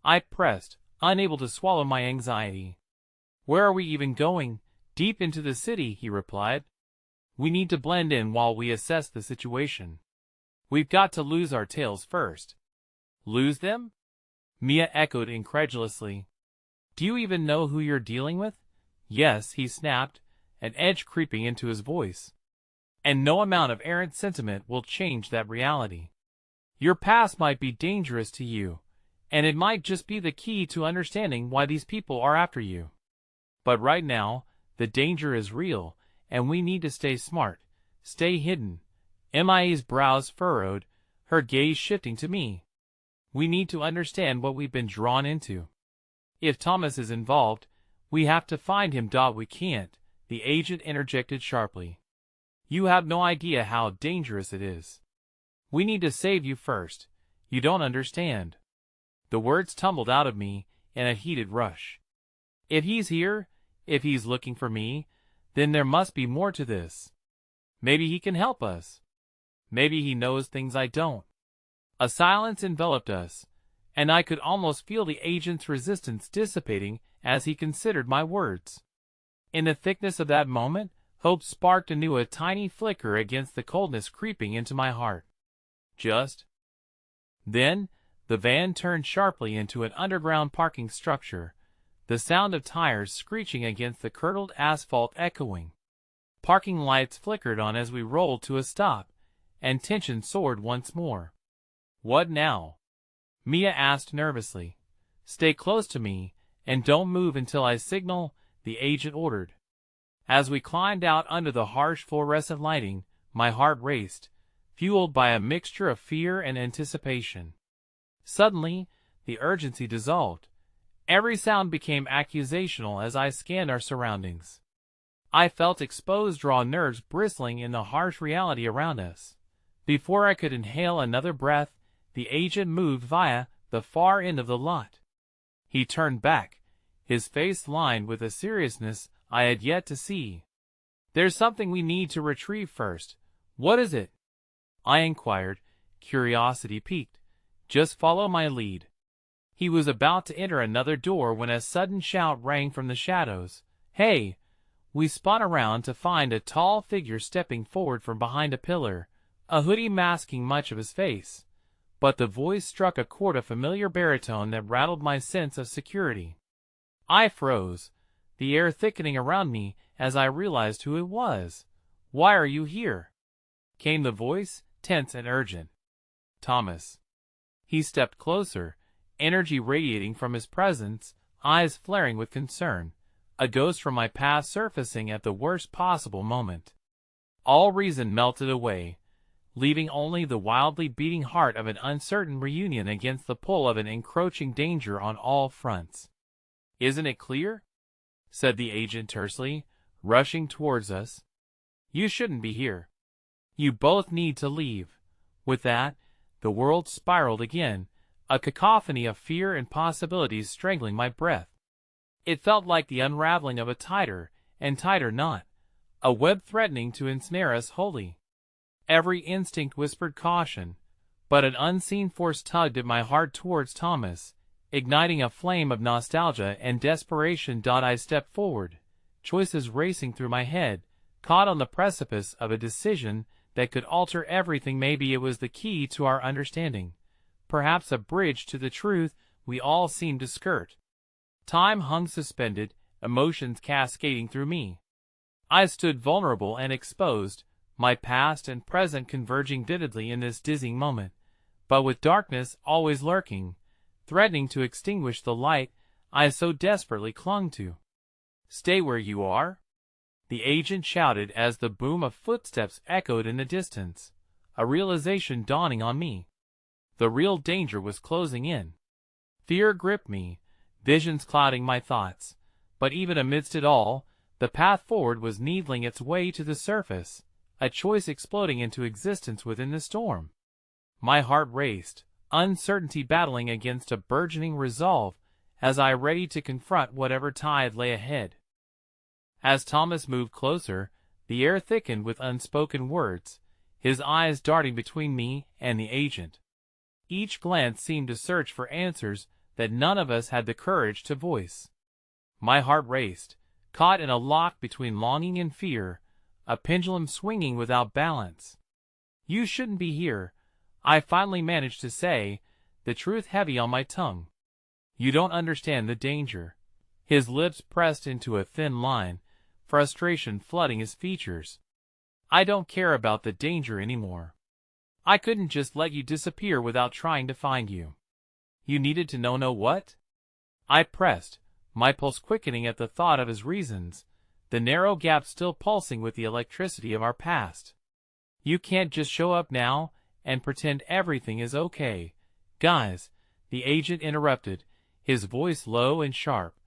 I pressed, unable to swallow my anxiety. Where are we even going? Deep into the city, he replied. We need to blend in while we assess the situation. We've got to lose our tails first. Lose them? Mia echoed incredulously. Do you even know who you're dealing with? Yes, he snapped, an edge creeping into his voice. And no amount of errant sentiment will change that reality. Your past might be dangerous to you, and it might just be the key to understanding why these people are after you. But right now, the danger is real, and we need to stay smart, stay hidden. Mia's brows furrowed, her gaze shifting to me. We need to understand what we've been drawn into. If Thomas is involved, we have to find him. We can't, the agent interjected sharply. You have no idea how dangerous it is. We need to save you first. You don't understand. The words tumbled out of me in a heated rush. If he's here, if he's looking for me, then there must be more to this. Maybe he can help us. Maybe he knows things I don't. A silence enveloped us, and I could almost feel the agent's resistance dissipating as he considered my words. In the thickness of that moment, hope sparked anew, a tiny flicker against the coldness creeping into my heart. Just then, the van turned sharply into an underground parking structure, the sound of tires screeching against the curdled asphalt echoing. Parking lights flickered on as we rolled to a stop, and tension soared once more. What now? Mia asked nervously. Stay close to me, and don't move until I signal, the agent ordered. As we climbed out under the harsh fluorescent lighting, my heart raced, fueled by a mixture of fear and anticipation. Suddenly, the urgency dissolved. Every sound became accusational as I scanned our surroundings. I felt exposed raw nerves bristling in the harsh reality around us. Before I could inhale another breath, the agent moved via the far end of the lot. He turned back, his face lined with a seriousness I had yet to see. "There's something we need to retrieve first. What is it?" I inquired, curiosity piqued. "Just follow my lead." He was about to enter another door when a sudden shout rang from the shadows. "Hey!" We spun around to find a tall figure stepping forward from behind a pillar, a hoodie masking much of his face. But the voice struck a chord, a familiar baritone that rattled my sense of security. I froze, the air thickening around me as I realized who it was. "Why are you here?" came the voice, tense and urgent. "Thomas." He stepped closer, energy radiating from his presence, eyes flaring with concern, a ghost from my past surfacing at the worst possible moment. All reason melted away, leaving only the wildly beating heart of an uncertain reunion against the pull of an encroaching danger on all fronts. "Isn't it clear?" said the agent tersely, rushing towards us. "You shouldn't be here. You both need to leave." With that, the world spiraled again, a cacophony of fear and possibilities strangling my breath. It felt like the unraveling of a tighter and tighter knot, a web threatening to ensnare us wholly. Every instinct whispered caution, but an unseen force tugged at my heart towards Thomas, igniting a flame of nostalgia and desperation. I stepped forward, choices racing through my head, caught on the precipice of a decision that could alter everything. Maybe it was the key to our understanding, perhaps a bridge to the truth we all seemed to skirt. Time hung suspended, emotions cascading through me. I stood vulnerable and exposed, my past and present converging vividly in this dizzying moment, but with darkness always lurking, threatening to extinguish the light I so desperately clung to. "Stay where you are," the agent shouted as the boom of footsteps echoed in the distance, a realization dawning on me. The real danger was closing in. Fear gripped me, visions clouding my thoughts, but even amidst it all, the path forward was needling its way to the surface, a choice exploding into existence within the storm. My heart raced, uncertainty battling against a burgeoning resolve as I ready to confront whatever tide lay ahead. As Thomas moved closer, the air thickened with unspoken words, his eyes darting between me and the agent. Each glance seemed to search for answers that none of us had the courage to voice. My heart raced, caught in a lock between longing and fear, a pendulum swinging without balance. "You shouldn't be here," I finally managed to say, the truth heavy on my tongue. "You don't understand the danger." His lips pressed into a thin line, frustration flooding his features. "I don't care about the danger anymore. I couldn't just let you disappear without trying to find you." "You needed to know what?" I pressed, my pulse quickening at the thought of his reasons, the narrow gap still pulsing with the electricity of our past. "You can't just show up now and pretend everything is okay." "Guys," the agent interrupted, his voice low and sharp,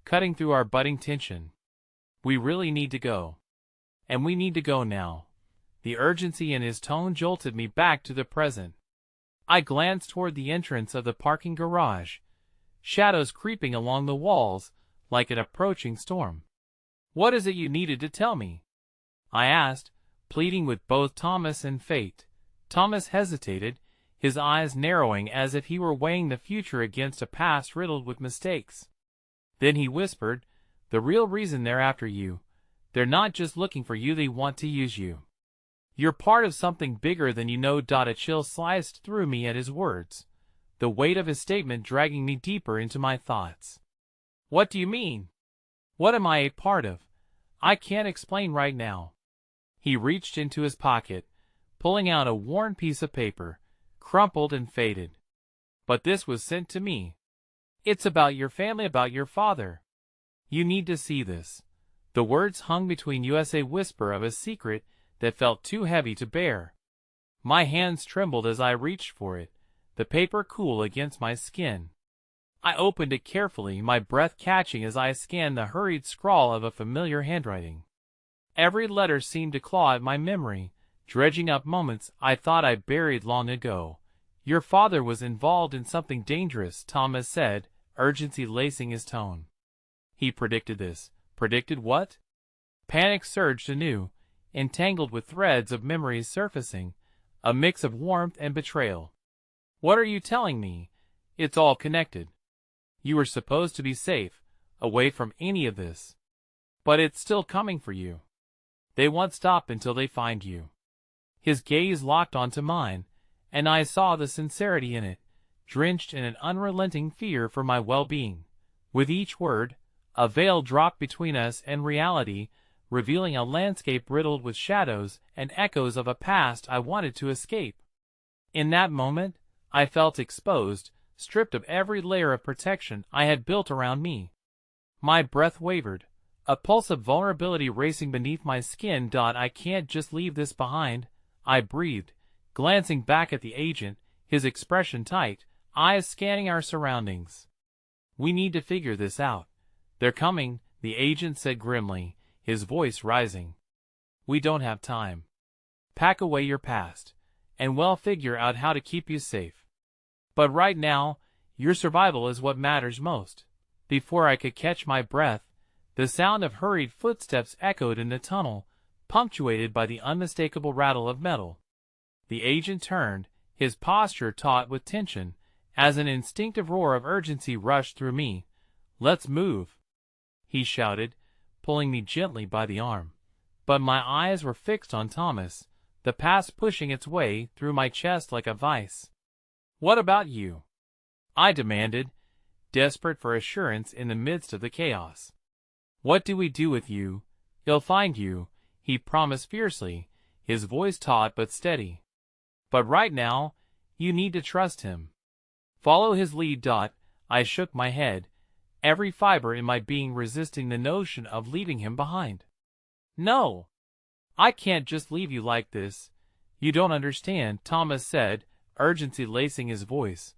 cutting through our budding tension. "We really need to go. And we need to go now." The urgency in his tone jolted me back to the present. I glanced toward the entrance of the parking garage, shadows creeping along the walls like an approaching storm. "What is it you needed to tell me?" I asked, pleading with both Thomas and fate. Thomas hesitated, his eyes narrowing as if he were weighing the future against a past riddled with mistakes. Then he whispered, "The real reason they're after you. They're not just looking for you, they want to use you. You're part of something bigger than you know." A chill sliced through me at his words, the weight of his statement dragging me deeper into my thoughts. "What do you mean? What am I a part of? I can't explain right now." He reached into his pocket, pulling out a worn piece of paper, crumpled and faded. "But this was sent to me. It's about your family, about your father. You need to see this." The words hung between us, a whisper of a secret that felt too heavy to bear. My hands trembled as I reached for it, the paper cool against my skin. I opened it carefully, my breath catching as I scanned the hurried scrawl of a familiar handwriting. Every letter seemed to claw at my memory, dredging up moments I thought I buried long ago. "Your father was involved in something dangerous," Thomas said, urgency lacing his tone. "He predicted this, Predicted what? Panic surged anew, entangled with threads of memories surfacing, a mix of warmth and betrayal. What are you telling me? It's all connected. You were supposed to be safe, away from any of this. But it's still coming for you. They won't stop until they find you. His gaze locked onto mine, and I saw the sincerity in it, drenched in an unrelenting fear for my well-being. With each word, a veil dropped between us and reality, revealing a landscape riddled with shadows and echoes of a past I wanted to escape. In that moment, I felt exposed, stripped of every layer of protection I had built around me. My breath wavered, a pulse of vulnerability racing beneath my skin. I can't just leave this behind, I breathed, glancing back at the agent, his expression tight, eyes scanning our surroundings. We need to figure this out. They're coming, the agent said grimly, his voice rising. We don't have time. Pack away your past, and we'll figure out how to keep you safe. But right now, your survival is what matters most. Before I could catch my breath, the sound of hurried footsteps echoed in the tunnel, punctuated by the unmistakable rattle of metal. The agent turned, his posture taut with tension, as an instinctive roar of urgency rushed through me. Let's move, he shouted, pulling me gently by the arm. But my eyes were fixed on Thomas, the past pushing its way through my chest like a vice. What about you? I demanded, desperate for assurance in the midst of the chaos. What do we do with you? He'll find you, he promised fiercely, his voice taut but steady. But right now, you need to trust him. Follow his lead. I shook my head, every fiber in my being resisting the notion of leaving him behind. No! I can't just leave you like this. You don't understand, Thomas said, urgency lacing his voice.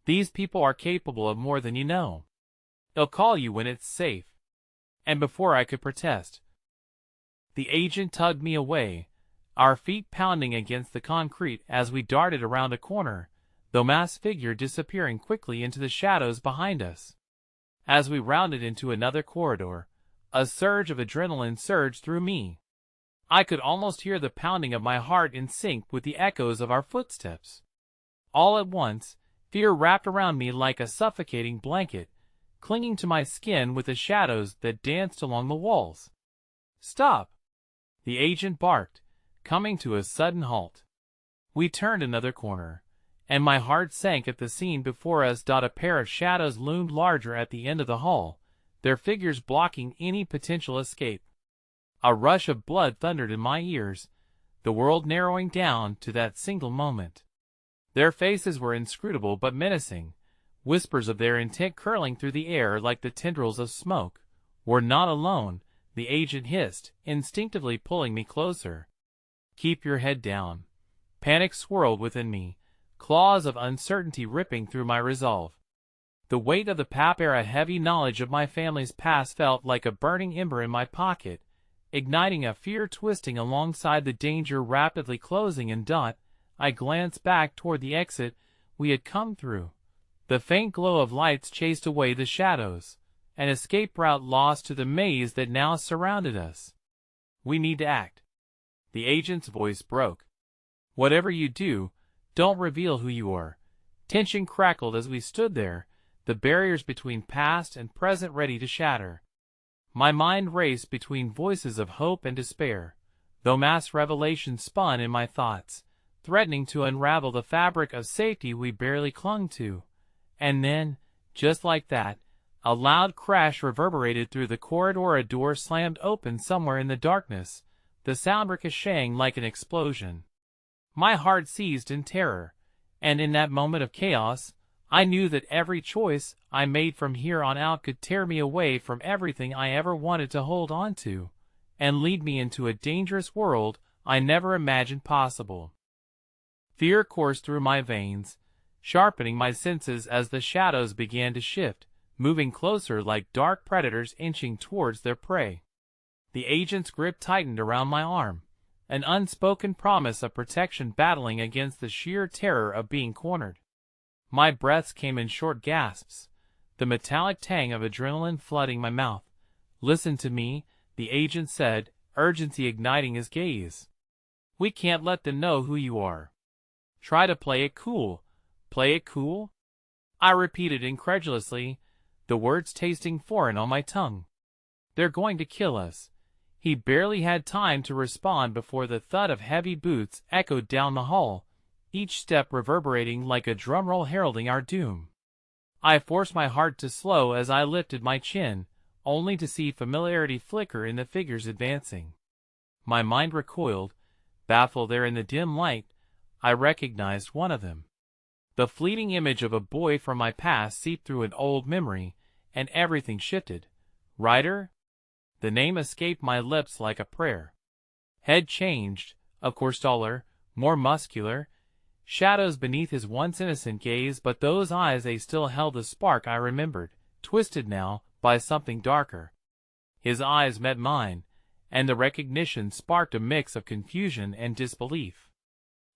These people are capable of more than you know. They'll call you when it's safe. And before I could protest, the agent tugged me away, our feet pounding against the concrete as we darted around a corner, the masked figure disappearing quickly into the shadows behind us. As we rounded into another corridor, a surge of adrenaline surged through me. I could almost hear the pounding of my heart in sync with the echoes of our footsteps. All at once, fear wrapped around me like a suffocating blanket, clinging to my skin with the shadows that danced along the walls. Stop! The agent barked, coming to a sudden halt. We turned another corner, and my heart sank at the scene before us. A pair of shadows loomed larger at the end of the hall, their figures blocking any potential escape. A rush of blood thundered in my ears, the world narrowing down to that single moment. Their faces were inscrutable but menacing, whispers of their intent curling through the air like the tendrils of smoke. We're not alone, the agent hissed, instinctively pulling me closer. Keep your head down. Panic swirled within me, claws of uncertainty ripping through my resolve. The weight of the pap-era heavy knowledge of my family's past felt like a burning ember in my pocket, igniting a fear twisting alongside the danger rapidly closing in. I glanced back toward the exit we had come through. The faint glow of lights chased away the shadows, an escape route lost to the maze that now surrounded us. We need to act. The agent's voice broke. Whatever you do, don't reveal who you are. Tension crackled as we stood there, the barriers between past and present ready to shatter. My mind raced between voices of hope and despair, though mass revelation spun in my thoughts, threatening to unravel the fabric of safety we barely clung to. And then, just like that, a loud crash reverberated through the corridor. A door slammed open somewhere in the darkness, the sound ricocheting like an explosion. My heart seized in terror, and in that moment of chaos, I knew that every choice I made from here on out could tear me away from everything I ever wanted to hold on to, and lead me into a dangerous world I never imagined possible. Fear coursed through my veins, sharpening my senses as the shadows began to shift, moving closer like dark predators inching towards their prey. The agent's grip tightened around my arm, an unspoken promise of protection battling against the sheer terror of being cornered. My breaths came in short gasps, the metallic tang of adrenaline flooding my mouth, Listen to me, the agent said, urgency igniting his gaze. We can't let them know who you are. Try to play it cool. Play it cool? I repeated incredulously, the words tasting foreign on my tongue. They're going to kill us. He barely had time to respond before the thud of heavy boots echoed down the hall, each step reverberating like a drumroll heralding our doom. I forced my heart to slow as I lifted my chin, only to see familiarity flicker in the figures advancing. My mind recoiled, baffled there in the dim light. I recognized one of them. The fleeting image of a boy from my past seeped through an old memory, and everything shifted. Ryder? The name escaped my lips like a prayer. Head changed, of course taller, more muscular, shadows beneath his once innocent gaze, but those eyes, they still held the spark I remembered, twisted now by something darker. His eyes met mine, and the recognition sparked a mix of confusion and disbelief.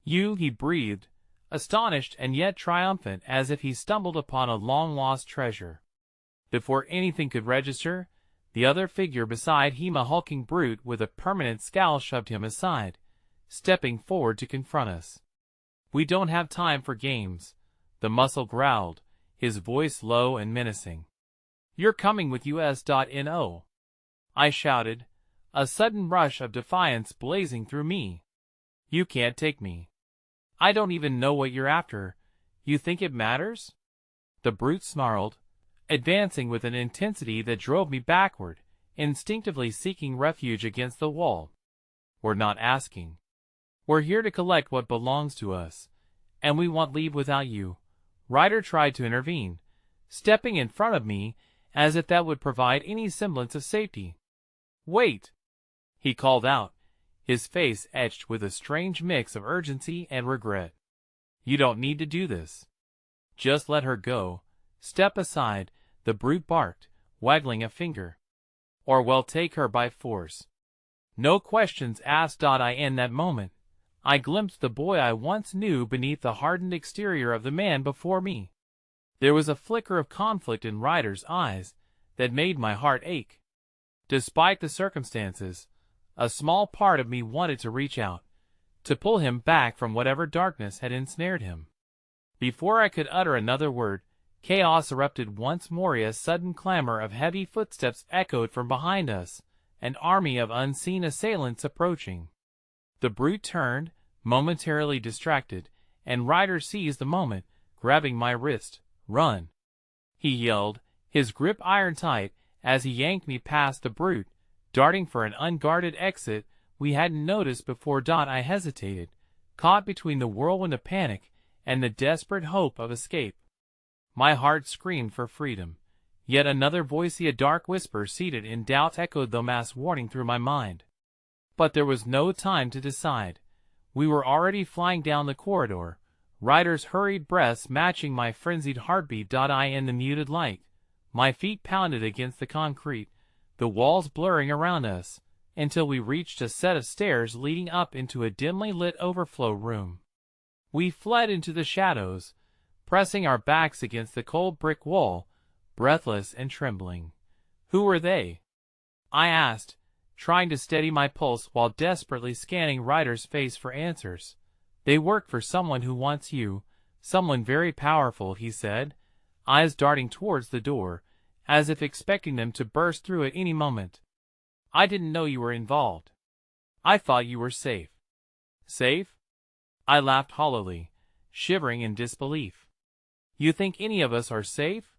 You, he breathed, astonished and yet triumphant, as if he stumbled upon a long-lost treasure. Before anything could register, the other figure beside him, a hulking brute with a permanent scowl, shoved him aside, stepping forward to confront us. We don't have time for games, the muscle growled, his voice low and menacing. You're coming with us.no. I shouted, a sudden rush of defiance blazing through me. You can't take me. I don't even know what you're after. You think it matters? The brute snarled, advancing with an intensity that drove me backward, instinctively seeking refuge against the wall. We're not asking. We're here to collect what belongs to us, and we won't leave without you. Ryder tried to intervene, stepping in front of me as if that would provide any semblance of safety. Wait! He called out, his face etched with a strange mix of urgency and regret. You don't need to do this. Just let her go. Step aside, the brute barked, waggling a finger. Or we'll take her by force. No questions asked. In that moment, I glimpsed the boy I once knew beneath the hardened exterior of the man before me. There was a flicker of conflict in Ryder's eyes that made my heart ache. Despite the circumstances, a small part of me wanted to reach out, to pull him back from whatever darkness had ensnared him. Before I could utter another word, chaos erupted once more. A sudden clamor of heavy footsteps echoed from behind us, an army of unseen assailants approaching. The brute turned, momentarily distracted, and Ryder seized the moment, grabbing my wrist. Run! He yelled, his grip iron tight, as he yanked me past the brute, darting for an unguarded exit we hadn't noticed before. I hesitated, caught between the whirlwind of panic and the desperate hope of escape. My heart screamed for freedom. Yet another voice, a dark whisper seated in doubt, echoed the mass warning through my mind. But there was no time to decide. We were already flying down the corridor, Ryder's hurried breaths matching my frenzied heartbeat. In the muted light, my feet pounded against the concrete, the walls blurring around us, until we reached a set of stairs leading up into a dimly lit overflow room. We fled into the shadows, pressing our backs against the cold brick wall, breathless and trembling. Who were they? I asked, trying to steady my pulse while desperately scanning Ryder's face for answers. They work for someone who wants you, someone very powerful, he said, eyes darting towards the door, as if expecting them to burst through at any moment. I didn't know you were involved. I thought you were safe. Safe? I laughed hollowly, shivering in disbelief. You think any of us are safe?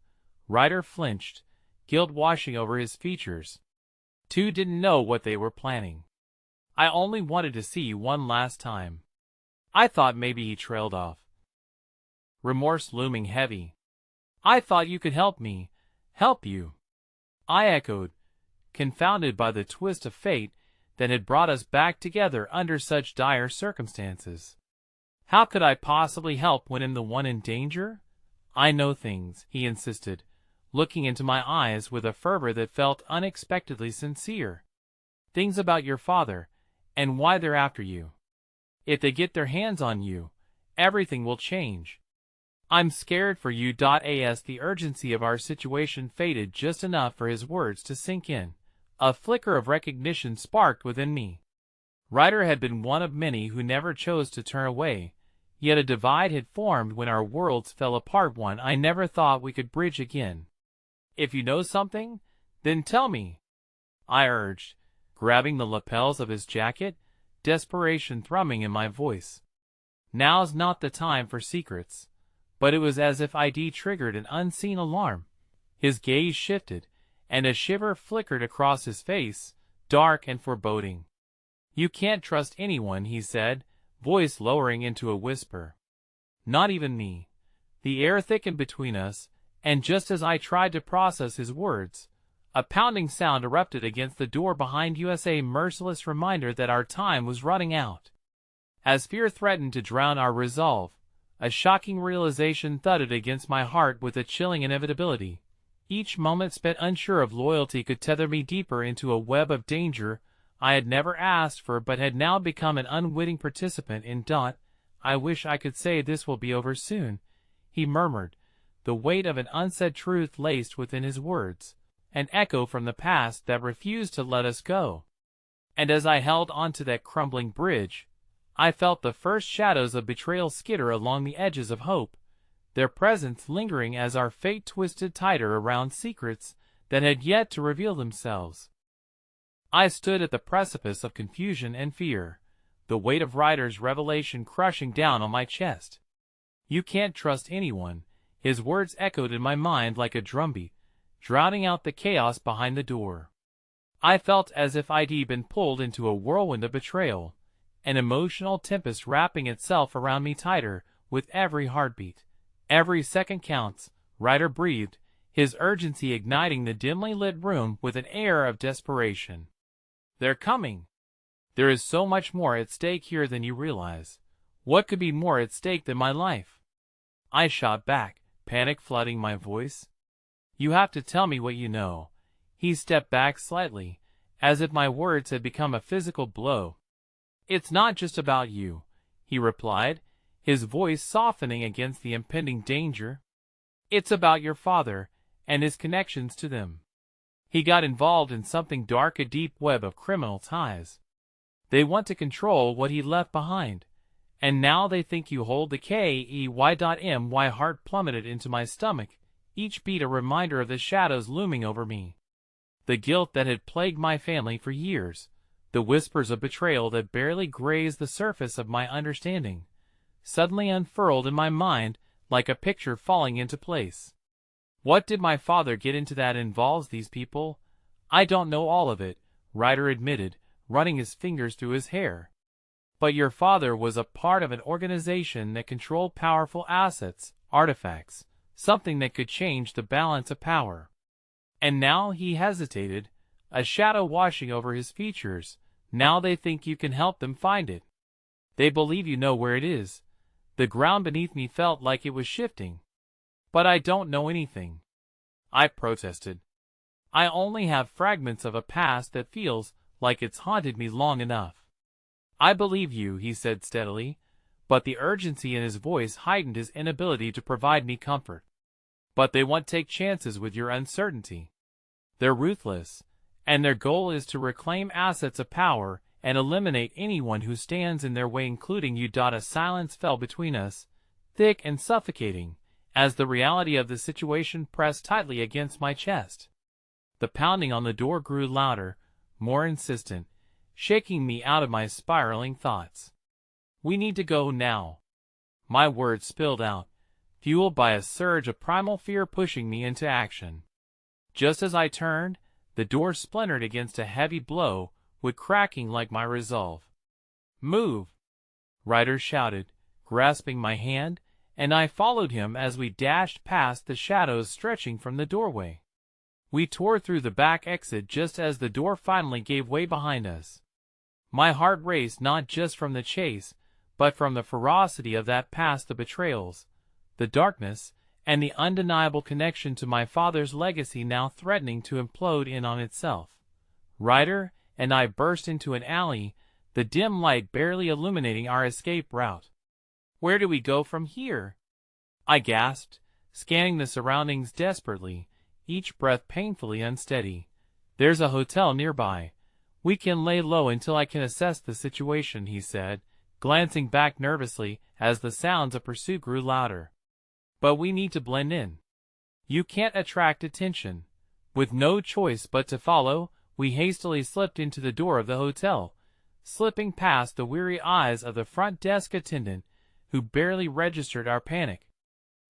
Ryder flinched, guilt washing over his features. Two didn't know what they were planning. I only wanted to see you one last time. I thought maybe he trailed off. Remorse looming heavy. I thought you could help me. Help you. I echoed, confounded by the twist of fate that had brought us back together under such dire circumstances. How could I possibly help when I'm the one in danger? I know things, he insisted, looking into my eyes with a fervor that felt unexpectedly sincere. Things about your father, and why they're after you. If they get their hands on you, everything will change. I'm scared for you. The urgency of our situation faded just enough for his words to sink in, A flicker of recognition sparked within me. Ryder had been one of many who never chose to turn away, yet a divide had formed when our worlds fell apart, one I never thought we could bridge again. "If you know something, then tell me," I urged, grabbing the lapels of his jacket, desperation thrumming in my voice. Now's not the time for secrets. But it was as if ID triggered an unseen alarm. His gaze shifted, and a shiver flickered across his face, dark and foreboding. "You can't trust anyone," he said, voice lowering into a whisper. "Not even me." The air thickened between us, and just as I tried to process his words, a pounding sound erupted against the door behind us, a merciless reminder that our time was running out. As fear threatened to drown our resolve, a shocking realization thudded against my heart with a chilling inevitability. Each moment spent unsure of loyalty could tether me deeper into a web of danger I had never asked for but had now become an unwitting participant in. "I wish I could say this will be over soon," he murmured, the weight of an unsaid truth laced within his words, an echo from the past that refused to let us go. And as I held onto that crumbling bridge, I felt the first shadows of betrayal skitter along the edges of hope, their presence lingering as our fate twisted tighter around secrets that had yet to reveal themselves. I stood at the precipice of confusion and fear, the weight of Ryder's revelation crushing down on my chest. "You can't trust anyone," his words echoed in my mind like a drumbeat, drowning out the chaos behind the door. I felt as if I'd been pulled into a whirlwind of betrayal, an emotional tempest wrapping itself around me tighter with every heartbeat. "Every second counts," Ryder breathed, his urgency igniting the dimly lit room with an air of desperation. "They're coming. There is so much more at stake here than you realize." "What could be more at stake than my life?" I shot back, panic flooding my voice. "You have to tell me what you know." He stepped back slightly, as if my words had become a physical blow. "It's not just about you," he replied, his voice softening against the impending danger. "It's about your father and his connections to them. He got involved in something dark, a deep web of criminal ties. They want to control what he left behind, and now they think you hold the key. My heart plummeted into my stomach, each beat a reminder of the shadows looming over me. The guilt that had plagued my family for years, the whispers of betrayal that barely grazed the surface of my understanding, suddenly unfurled in my mind like a picture falling into place. "What did my father get into that involves these people?" "I don't know all of it," Ryder admitted, running his fingers through his hair. "But your father was a part of an organization that controlled powerful assets, artifacts, something that could change the balance of power." And now he hesitated, a shadow washing over his features. "Now they think you can help them find it. They believe you know where it is." The ground beneath me felt like it was shifting. "But I don't know anything," I protested. "I only have fragments of a past that feels like it's haunted me long enough." "I believe you," he said steadily, but the urgency in his voice heightened his inability to provide me comfort. "But they won't take chances with your uncertainty. They're ruthless, and their goal is to reclaim assets of power and eliminate anyone who stands in their way, including you." A silence fell between us, thick and suffocating, as the reality of the situation pressed tightly against my chest. The pounding on the door grew louder, more insistent, shaking me out of my spiraling thoughts. "We need to go now." My words spilled out, fueled by a surge of primal fear pushing me into action. Just as I turned, the door splintered against a heavy blow, wood cracking like my resolve. "Move!" Ryder shouted, grasping my hand, and I followed him as we dashed past the shadows stretching from the doorway. We tore through the back exit just as the door finally gave way behind us. My heart raced not just from the chase, but from the ferocity of that past, the betrayals, the darkness, and the undeniable connection to my father's legacy now threatening to implode in on itself. Ryder and I burst into an alley, the dim light barely illuminating our escape route. "Where do we go from here?" I gasped, scanning the surroundings desperately, each breath painfully unsteady. There's a hotel nearby. We can lay low until I can assess the situation, he said, glancing back nervously as the sounds of pursuit grew louder. But we need to blend in. You can't attract attention. With no choice but to follow, we hastily slipped into the door of the hotel, slipping past the weary eyes of the front desk attendant, who barely registered our panic.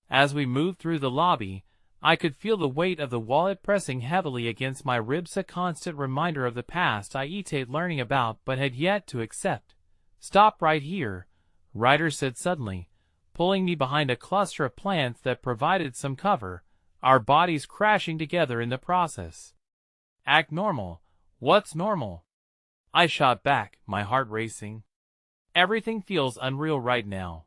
As we moved through the lobby, I could feel the weight of the wallet pressing heavily against my ribs, a constant reminder of the past I hated learning about but had yet to accept. "Stop right here," Ryder said suddenly, pulling me behind a cluster of plants that provided some cover, our bodies crashing together in the process. "Act normal." "What's normal?" I shot back, my heart racing. "Everything feels unreal right now."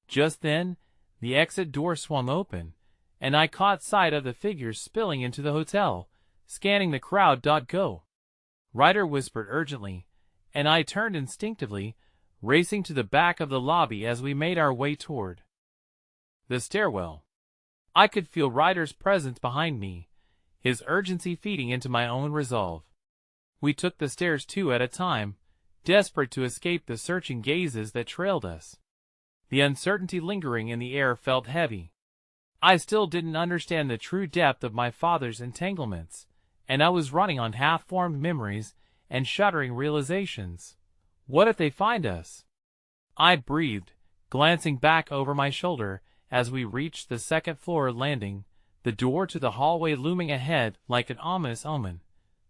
Just then, the exit door swung open, and I caught sight of the figures spilling into the hotel, scanning the crowd. "Go," Ryder whispered urgently, and I turned instinctively, racing to the back of the lobby as we made our way toward the stairwell. I could feel Ryder's presence behind me, his urgency feeding into my own resolve. We took the stairs two at a time, desperate to escape the searching gazes that trailed us. The uncertainty lingering in the air felt heavy. I still didn't understand the true depth of my father's entanglements, and I was running on half-formed memories and shuddering realizations. What if they find us? I breathed, glancing back over my shoulder as we reached the second-floor landing, the door to the hallway looming ahead like an ominous omen.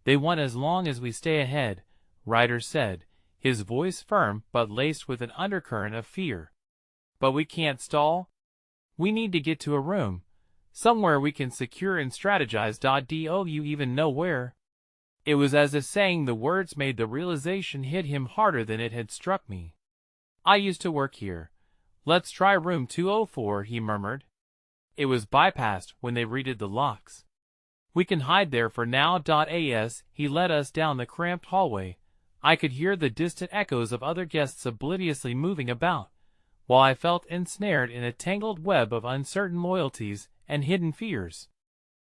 "They want as long as we stay ahead," Ryder said, his voice firm but laced with an undercurrent of fear. "But we can't stall. We need to get to a room, somewhere we can secure and strategize. Do you even know where?" It was as if saying the words made the realization hit him harder than it had struck me. "I used to work here. Let's try room 204, he murmured. It was bypassed when they redid the locks. "We can hide there for now. As he led us down the cramped hallway, I could hear the distant echoes of other guests obliviously moving about, while I felt ensnared in a tangled web of uncertain loyalties and hidden fears.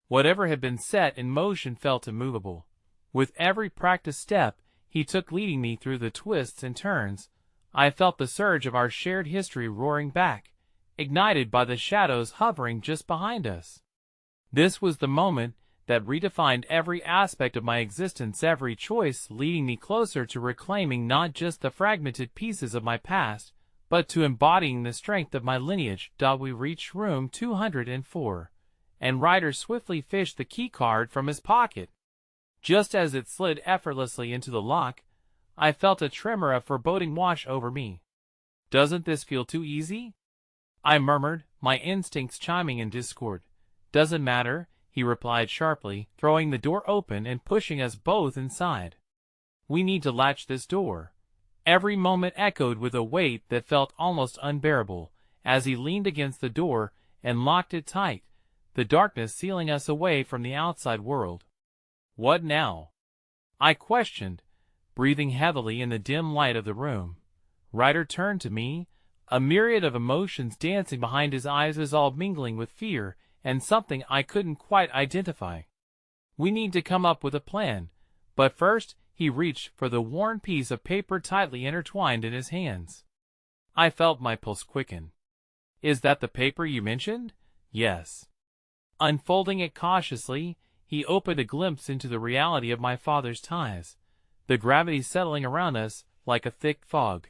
Whatever had been set in motion felt immovable. With every practiced step he took leading me through the twists and turns, I felt the surge of our shared history roaring back, ignited by the shadows hovering just behind us. This was the moment that redefined every aspect of my existence, every choice leading me closer to reclaiming not just the fragmented pieces of my past, but to embodying the strength of my lineage. We reached room 204, and Ryder swiftly fished the key card from his pocket. Just as it slid effortlessly into the lock, I felt a tremor of foreboding wash over me. "Doesn't this feel too easy?" I murmured, my instincts chiming in discord. "Doesn't matter," he replied sharply, throwing the door open and pushing us both inside. "We need to latch this door." Every moment echoed with a weight that felt almost unbearable, as he leaned against the door and locked it tight, the darkness sealing us away from the outside world. "What now?" I questioned, breathing heavily in the dim light of the room. Ryder turned to me, a myriad of emotions dancing behind his eyes, all mingling with fear and something I couldn't quite identify. "We need to come up with a plan, but first," he reached for the worn piece of paper tightly intertwined in his hands. I felt my pulse quicken. "Is that the paper you mentioned?" "Yes." Unfolding it cautiously, he opened a glimpse into the reality of my father's ties, the gravity settling around us like a thick fog.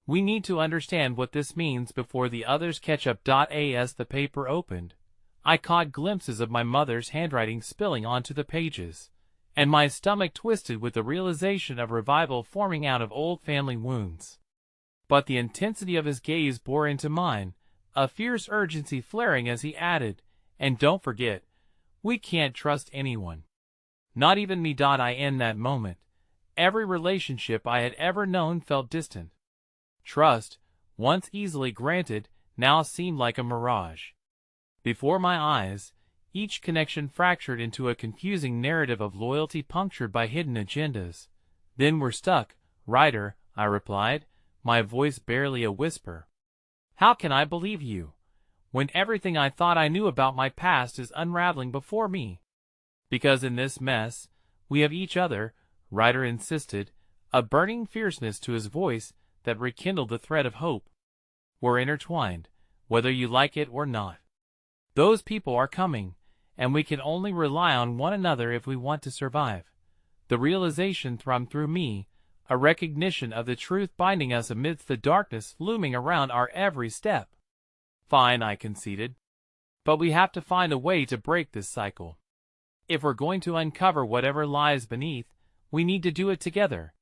"We need to understand what this means before the others catch up." As the paper opened, I caught glimpses of my mother's handwriting spilling onto the pages, and my stomach twisted with the realization of revival forming out of old family wounds. But the intensity of his gaze bore into mine, a fierce urgency flaring as he added, "And don't forget, we can't trust anyone. Not even me." In that moment, every relationship I had ever known felt distant. Trust, once easily granted, now seemed like a mirage. Before my eyes, each connection fractured into a confusing narrative of loyalty punctured by hidden agendas. "Then we're stuck, Ryder," I replied, my voice barely a whisper. "How can I believe you, when everything I thought I knew about my past is unraveling before me?" "Because in this mess, We have each other, Ryder insisted, a burning fierceness to his voice that rekindled the thread of hope. We're intertwined, whether you like it or not. Those people are coming, and we can only rely on one another if we want to survive. The realization thrummed through me, a recognition of the truth binding us amidst the darkness looming around our every step. Fine, I conceded. But we have to find a way to break this cycle. If we're going to uncover whatever lies beneath, we need to do it together.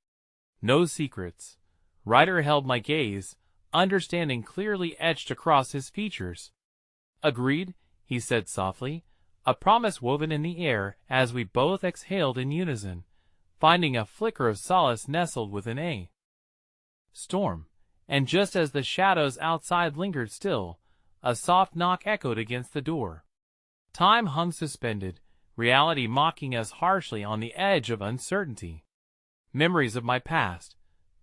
No secrets. Ryder held my gaze, understanding clearly etched across his features. Agreed, he said softly, a promise woven in the air as we both exhaled in unison, finding a flicker of solace nestled within a storm. And just as the shadows outside lingered still, a soft knock echoed against the door. Time hung suspended, reality mocking us harshly on the edge of uncertainty. Memories of my past,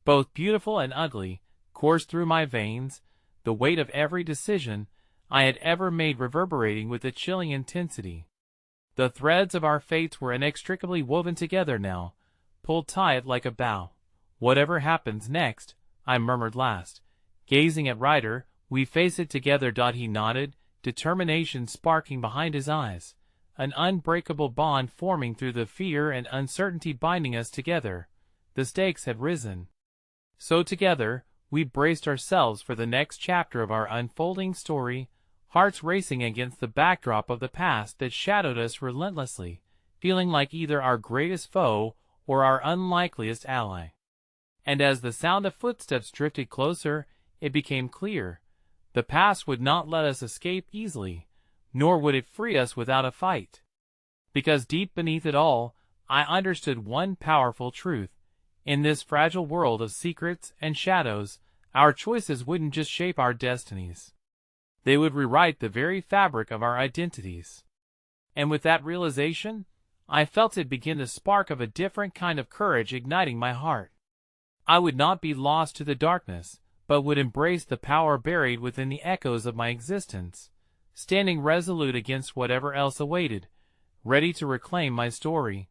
both beautiful and ugly, coursed through my veins, the weight of every decision I had ever made reverberating with a chilling intensity. The threads of our fates were inextricably woven together now, pulled tight like a bow. Whatever happens next, I murmured last, gazing at Ryder. We face it together. He nodded, determination sparking behind his eyes, an unbreakable bond forming through the fear and uncertainty binding us together. The stakes had risen. So together, we braced ourselves for the next chapter of our unfolding story, hearts racing against the backdrop of the past that shadowed us relentlessly, feeling like either our greatest foe or our unlikeliest ally. And as the sound of footsteps drifted closer, it became clear. The past would not let us escape easily, nor would it free us without a fight. Because deep beneath it all, I understood one powerful truth. In this fragile world of secrets and shadows, our choices wouldn't just shape our destinies. They would rewrite the very fabric of our identities. And with that realization, I felt it begin to spark of a different kind of courage igniting my heart. I would not be lost to the darkness, but would embrace the power buried within the echoes of my existence, standing resolute against whatever else awaited, ready to reclaim my story,